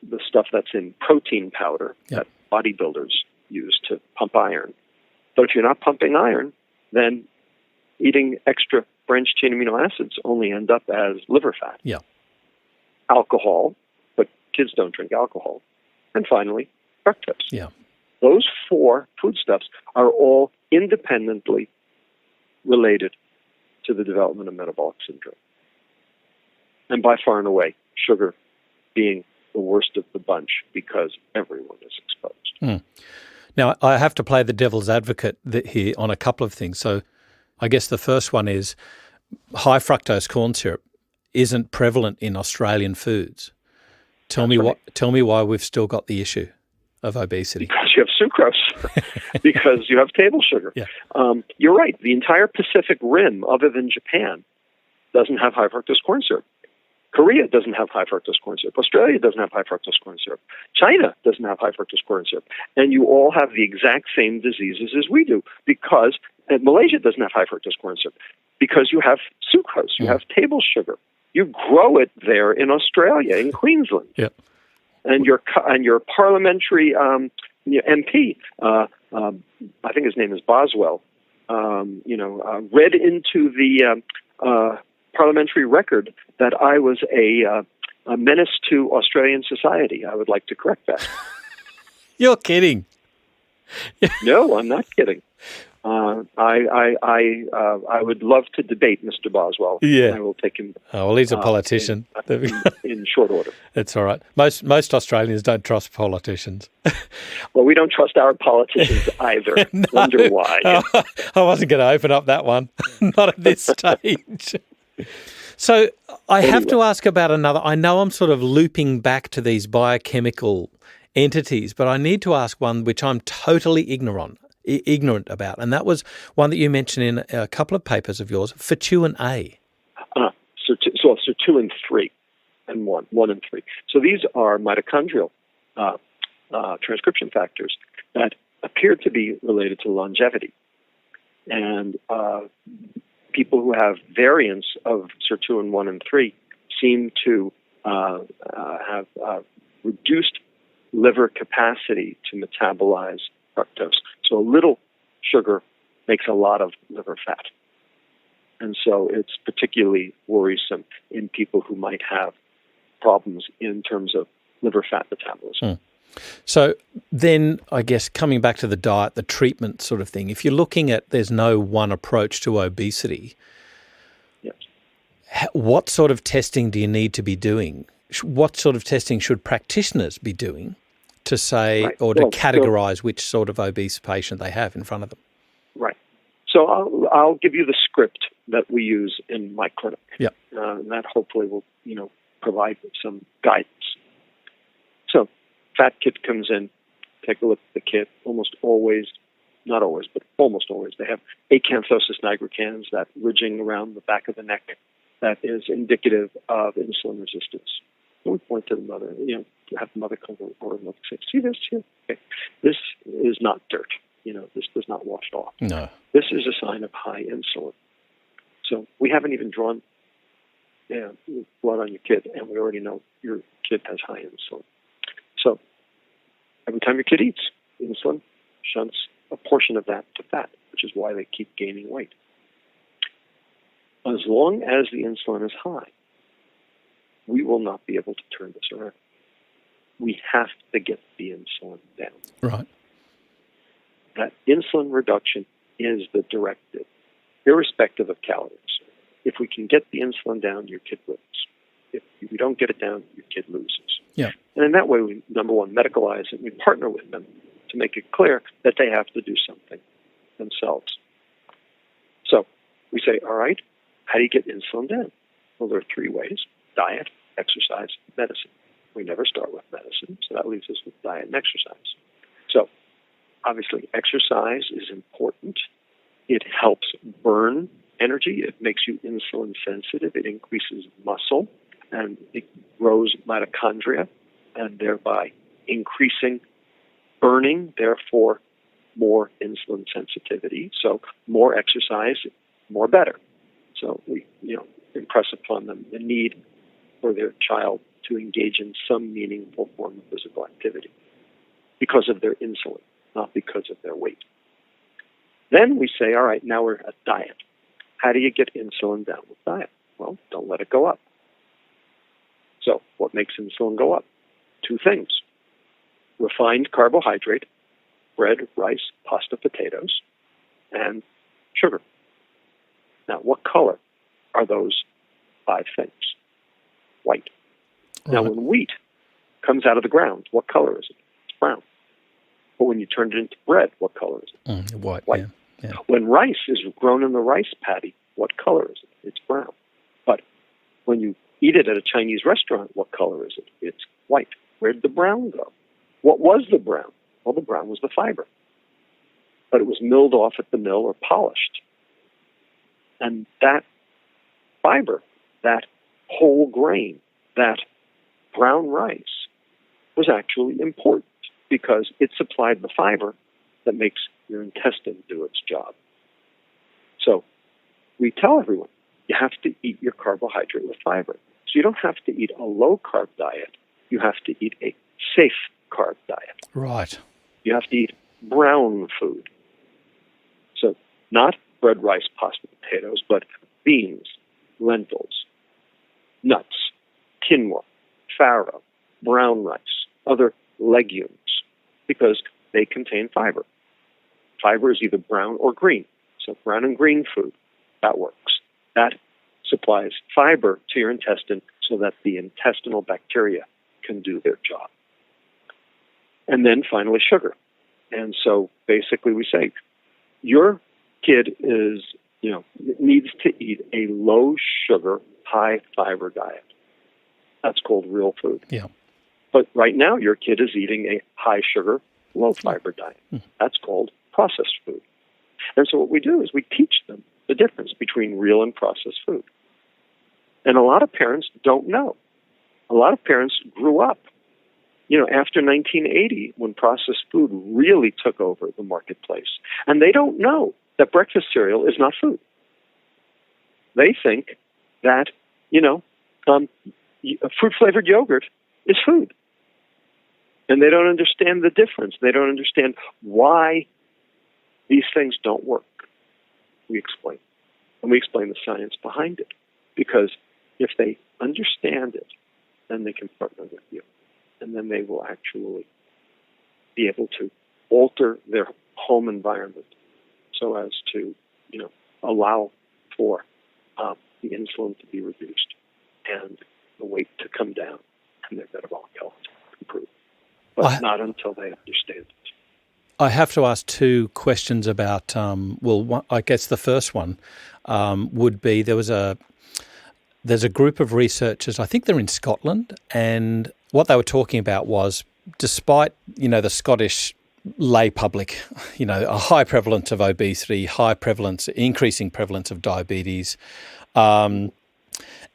the stuff that's in protein powder that bodybuilders use to pump iron. But if you're not pumping iron, then eating extra branched-chain amino acids only end up as liver fat. Yeah. Alcohol, but kids don't drink alcohol. And finally, fructose. Yeah. Those 4 foodstuffs are all independently related to the development of metabolic syndrome. And by far and away, sugar being the worst of the bunch because everyone is exposed. Now, I have to play the devil's advocate here on a couple of things. So I guess the first one is high fructose corn syrup isn't prevalent in Australian foods. Tell me why we've still got the issue of obesity. Because you have sucrose, because you have table sugar. Yeah. You're right. The entire Pacific Rim, other than Japan, doesn't have high fructose corn syrup. Korea doesn't have high fructose corn syrup. Australia doesn't have high fructose corn syrup. China doesn't have high fructose corn syrup. And you all have the exact same diseases as we do because Malaysia doesn't have high fructose corn syrup because you have sucrose, you have table sugar. You grow it there in Australia, in Queensland. Yeah. And your parliamentary MP, I think his name is Boswell, read into the parliamentary record that I was a menace to Australian society. I would like to correct that. You're kidding. No, I'm not kidding. I would love to debate Mr. Boswell. Yeah. I will take him. Oh, well, he's a politician. In short order. That's all right. Most Australians don't trust politicians. Well, we don't trust our politicians either. No. Wonder why. Oh, I wasn't going to open up that one. Not at this stage. So I have to ask about another. I know I'm sort of looping back to these biochemical entities, but I need to ask one which I'm totally ignorant about, and that was one that you mentioned in a couple of papers of yours, Fertuin A. So Fertuin 3 and 1 and 3. So these are mitochondrial transcription factors that appear to be related to longevity. And people who have variants of Fertuin 1 and 3 seem to have reduced liver capacity to metabolize fructose. So a little sugar makes a lot of liver fat. And so it's particularly worrisome in people who might have problems in terms of liver fat metabolism. So then I guess coming back to the diet, the treatment sort of thing, if you're looking at there's no one approach to obesity, yes. What sort of testing do you need to be doing? What sort of testing should practitioners be doing to say or to categorize which sort of obese patient they have in front of them? Right. So I'll give you the script that we use in my clinic. Yeah. And that hopefully will, provide some guidance. So fat kid comes in, take a look at the kid. Almost always, not always, but almost always, they have acanthosis nigricans, that ridging around the back of the neck that is indicative of insulin resistance. And we point to the mother, have the mother come over and look and say, see this here? Okay. This is not dirt. This does not wash off. No. This is a sign of high insulin. So we haven't even drawn blood on your kid, and we already know your kid has high insulin. So every time your kid eats, insulin shunts a portion of that to fat, which is why they keep gaining weight. As long as the insulin is high, we will not be able to turn this around. We have to get the insulin down. Right. That insulin reduction is the directive, irrespective of calories. If we can get the insulin down, your kid wins. If we don't get it down, your kid loses. Yeah. And in that way, we, number one, medicalize it. We partner with them to make it clear that they have to do something themselves. So we say, all right, how do you get insulin down? Well, there are three ways: diet, exercise, medicine. We never start with medicine, so that leaves us with diet and exercise. So obviously, exercise is important. It helps burn energy. It makes you insulin sensitive. It increases muscle, and it grows mitochondria, and thereby increasing burning, therefore more insulin sensitivity. So more exercise, more better. So we, impress upon them the need for their child to engage in some meaningful form of physical activity because of their insulin, not because of their weight. Then we say, all right, now we're at diet. How do you get insulin down with diet? Well, don't let it go up. So what makes insulin go up? Two things: refined carbohydrate, bread, rice, pasta, potatoes, and sugar. Now, what color are those five things? White. Right. Now, when wheat comes out of the ground, what color is it? It's brown. But when you turn it into bread, what color is it? White. White. Yeah. When rice is grown in the rice paddy, what color is it? It's brown. But when you eat it at a Chinese restaurant, what color is it? It's white. Where did the brown go? What was the brown? Well, the brown was the fiber. But it was milled off at the mill or polished. And that fiber, that whole grain, that brown rice, was actually important because it supplied the fiber that makes your intestine do its job. So we tell everyone, you have to eat your carbohydrate with fiber. So you don't have to eat a low-carb diet. You have to eat a safe carb diet. Right. You have to eat brown food. So not bread, rice, pasta, potatoes, but beans, lentils, nuts, quinoa, farro, brown rice, other legumes, because they contain fiber. Fiber is either brown or green. So brown and green food, that works. That supplies fiber to your intestine so that the intestinal bacteria can do their job. And then finally, sugar. And so basically we say, your kid is, needs to eat a low sugar, high fiber diet. That's called real food. Yeah. But right now, your kid is eating a high sugar, low fiber diet. That's called processed food. And so what we do is we teach them the difference between real and processed food. And a lot of parents don't know. A lot of parents grew up, after 1980, when processed food really took over the marketplace. And they don't know that breakfast cereal is not food. They think that, fruit-flavored yogurt is food. And they don't understand the difference. They don't understand why these things don't work. We explain. And we explain the science behind it. Because if they understand it, then they can partner with you. And then they will actually be able to alter their home environment so as to, allow for the insulin to be reduced and the weight to come down and their metabolic health to improve. But not until they understand it. I have to ask two questions about, I guess the first one would be there's a group of researchers, I think they're in Scotland, and what they were talking about was despite, the Scottish lay public, a high prevalence of obesity, increasing prevalence of diabetes, and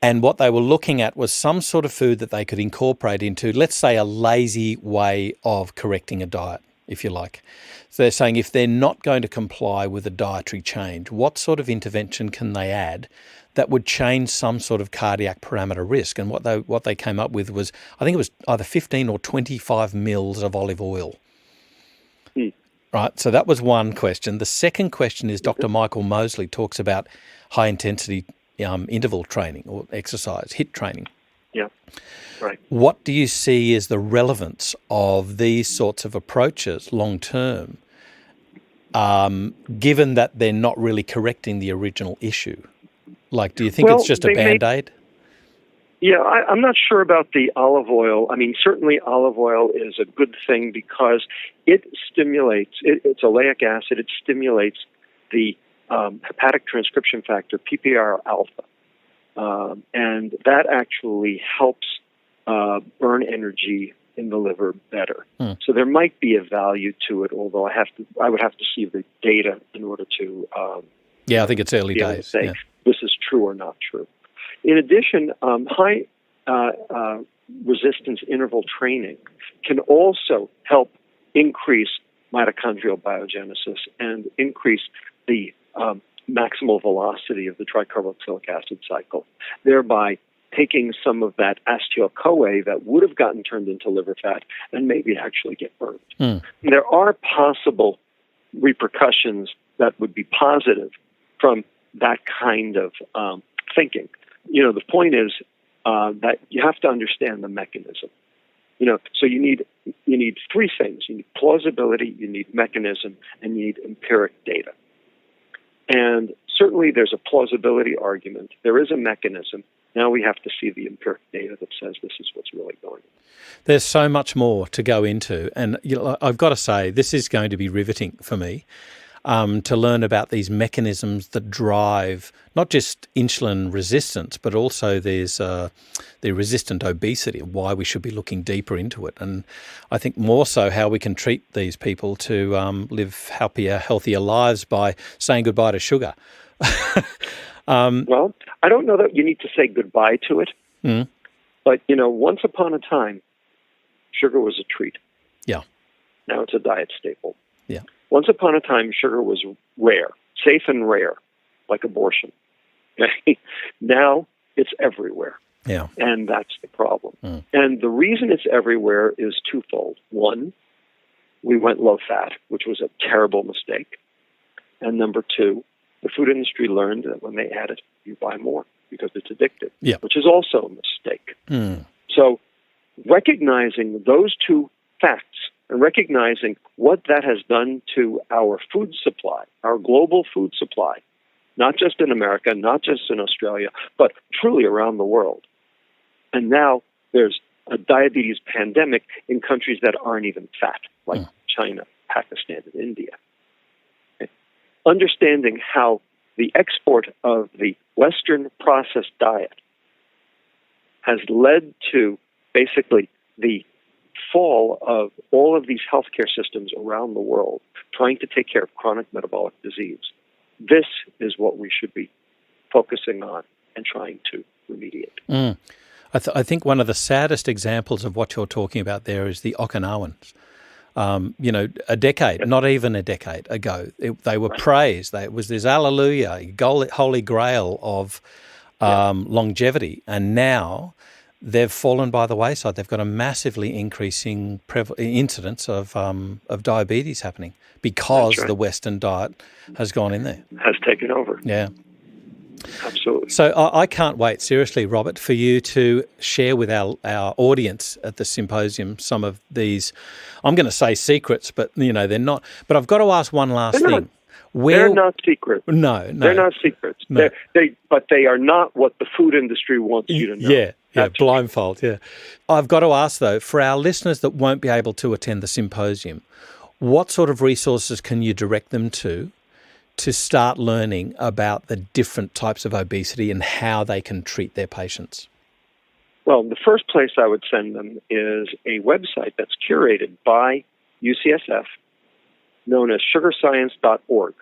what they were looking at was some sort of food that they could incorporate into, let's say, a lazy way of correcting a diet, if you like. So they're saying if they're not going to comply with a dietary change, what sort of intervention can they add that would change some sort of cardiac parameter risk? And what they came up with was, I think it was either 15 or 25 mils of olive oil. Right, so that was one question. The second question is Dr. Michael Mosley talks about high-intensity interval training or exercise, HIIT training. Yeah, right. What do you see as the relevance of these sorts of approaches long-term, given that they're not really correcting the original issue? Like, do you think it's just a Band-Aid? Yeah, I'm not sure about the olive oil. I mean, certainly olive oil is a good thing because it stimulates, it's oleic acid, it stimulates the hepatic transcription factor, PPAR alpha. And that actually helps burn energy in the liver better. So there might be a value to it, although I would have to see the data in order to I think it's early days. Say this is true or not true. In addition, high resistance interval training can also help increase mitochondrial biogenesis and increase the maximal velocity of the tricarboxylic acid cycle, thereby taking some of that acetyl-CoA that would have gotten turned into liver fat and maybe actually get burned. There are possible repercussions that would be positive from that kind of thinking. The point is that you have to understand the mechanism. So you need three things. You need plausibility, you need mechanism, and you need empiric data. And certainly there's a plausibility argument. There is a mechanism. Now we have to see the empiric data that says this is what's really going on. There's so much more to go into. And I've got to say, this is going to be riveting for me. To learn about these mechanisms that drive not just insulin resistance, but also there's the resistant obesity, why we should be looking deeper into it. And I think more so how we can treat these people to live happier, healthier lives by saying goodbye to sugar. Well, I don't know that you need to say goodbye to it, but, once upon a time, sugar was a treat. Yeah. Now it's a diet staple. Yeah. Once upon a time, sugar was rare, safe and rare, like abortion. Now it's everywhere. Yeah. And that's the problem. And the reason it's everywhere is twofold. One, we went low fat, which was a terrible mistake. And number two, the food industry learned that when they add it, you buy more because it's addictive, which is also a mistake. So recognizing those two facts and recognizing what that has done to our food supply, our global food supply, not just in America, not just in Australia, but truly around the world. And now there's a diabetes pandemic in countries that aren't even fat, like China, Pakistan, and India. Okay. Understanding how the export of the Western processed diet has led to basically the fall of all of these healthcare systems around the world trying to take care of chronic metabolic disease. This is what we should be focusing on and trying to remediate. I think one of the saddest examples of what you're talking about there is the Okinawans. A decade, not even a decade ago, they were praised. It was this hallelujah, holy grail of longevity. And now they've fallen by the wayside. They've got a massively increasing incidence of diabetes happening because the Western diet has gone in there. Has taken over. Yeah. Absolutely. So I can't wait, seriously, Robert, for you to share with our audience at the symposium some of these, I'm going to say secrets, but, they're not. But I've got to ask one last thing. They're not secrets. No. They're not secrets. No. But they are not what the food industry wants you to know. Yeah, blindfold, yeah. I've got to ask, though, for our listeners that won't be able to attend the symposium, what sort of resources can you direct them to start learning about the different types of obesity and how they can treat their patients? Well, the first place I would send them is a website that's curated by UCSF, known as sugarscience.org.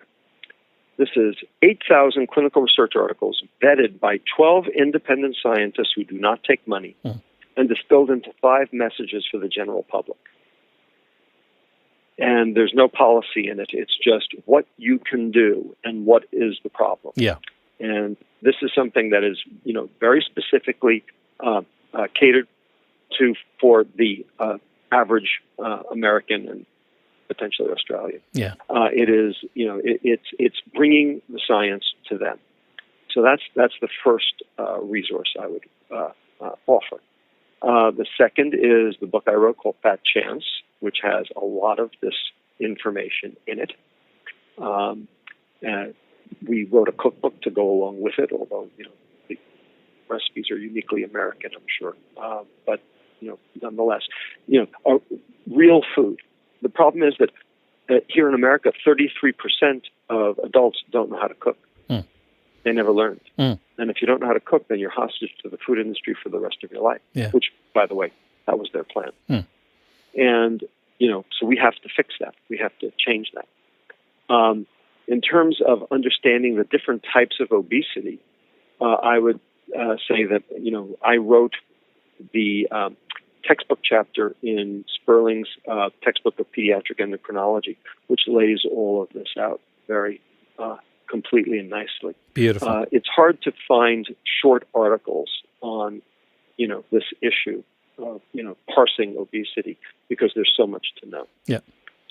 This is 8,000 clinical research articles vetted by 12 independent scientists who do not take money and distilled into 5 messages for the general public. And there's no policy in it. It's just what you can do and what is the problem. Yeah. And this is something that is, very specifically catered to for the average American and potentially Australian. Yeah. It is, it's bringing the science to them. So that's the first resource I would offer. The second is the book I wrote called Fat Chance, which has a lot of this information in it. And we wrote a cookbook to go along with it, although, the recipes are uniquely American, I'm sure. But, nonetheless, real food. The problem is that here in America, 33% of adults don't know how to cook. They never learned. And if you don't know how to cook, then you're hostage to the food industry for the rest of your life, which, by the way, that was their plan. And, so we have to fix that. We have to change that. In terms of understanding the different types of obesity, I would say that, I wrote the textbook chapter in Sperling's textbook of Paediatric Endocrinology, which lays all of this out very completely and nicely. Beautiful. It's hard to find short articles on, this issue of, parsing obesity because there's so much to know. Yeah.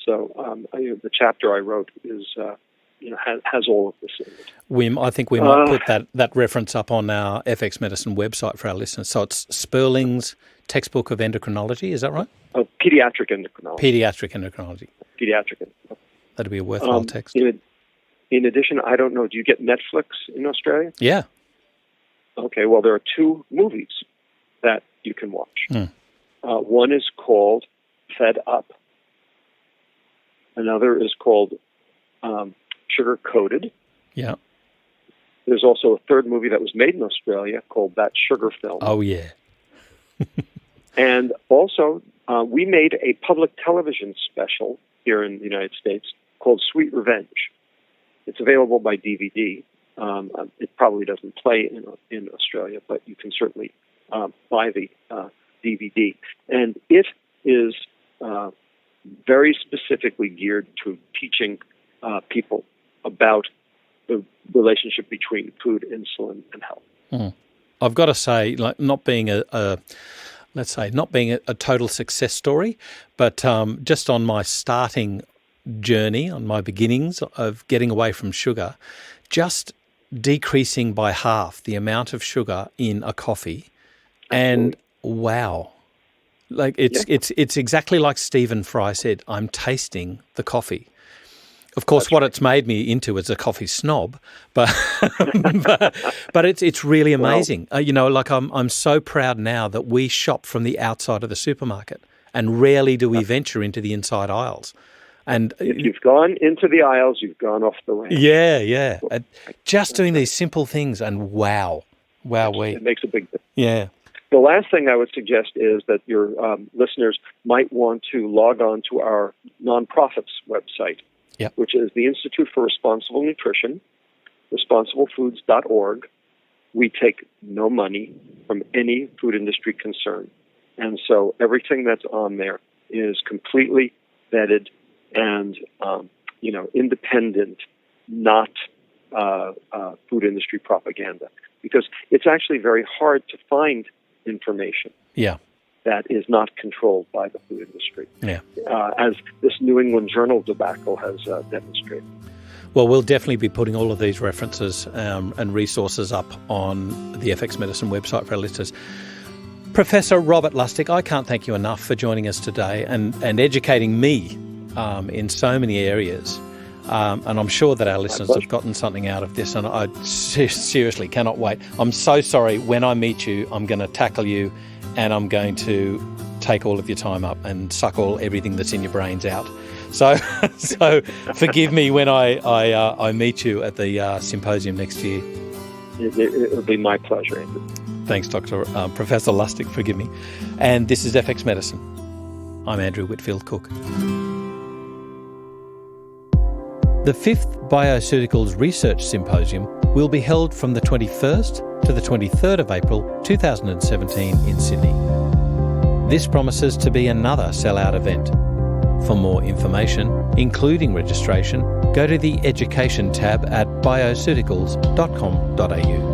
So the chapter I wrote is, has all of this in it. I think we might put that reference up on our FX Medicine website for our listeners. So it's Sperling's textbook of endocrinology, is that right? Pediatric endocrinology. Pediatric endocrinology. Pediatric endocrinology. That'd be a worthwhile text. In addition, I don't know, do you get Netflix in Australia? Yeah. Okay, well, there are 2 movies that you can watch. One is called Fed Up. Another is called Sugar Coated. Yeah. There's also a third movie that was made in Australia called That Sugar Film. Oh, yeah. And also, we made a public television special here in the United States called Sweet Revenge. It's available by DVD. It probably doesn't play in Australia, but you can certainly buy the DVD. And it is very specifically geared to teaching people about the relationship between food, insulin, and health. I've got to say, like, not being a total success story, but just on my starting journey, on my beginnings of getting away from sugar, just decreasing by half the amount of sugar in a coffee. And wow, like it's exactly like Stephen Fry said, I'm tasting the coffee. Of course, what it's made me into is a coffee snob, but but it's really amazing. I'm so proud now that we shop from the outside of the supermarket, and rarely do we venture into the inside aisles. And if you've gone into the aisles, you've gone off the land. Yeah. Just doing these simple things, and it makes a big difference. Yeah. The last thing I would suggest is that your listeners might want to log on to our nonprofit's website, which is the Institute for Responsible Nutrition, responsiblefoods.org. We take no money from any food industry concern. And so everything that's on there is completely vetted and, independent, not food industry propaganda. Because it's actually very hard to find information that is not controlled by the food industry, as this New England Journal debacle has demonstrated. Well, we'll definitely be putting all of these references and resources up on the FX Medicine website for our listeners. Professor Robert Lustig, I can't thank you enough for joining us today and educating me in so many areas. And I'm sure that our listeners have gotten something out of this, and I seriously cannot wait. I'm so sorry. When I meet you, I'm going to tackle you, and I'm going to take all of your time up and suck everything that's in your brains out. So forgive me when I meet you at the symposium next year. It'll be my pleasure. Thanks, Professor Lustig. Forgive me. And this is FX Medicine. I'm Andrew Whitfield Cook. The 5th BioCeuticals Research Symposium will be held from the 21st to the 23rd of April 2017 in Sydney. This promises to be another sellout event. For more information, including registration, go to the Education tab at bioceuticals.com.au.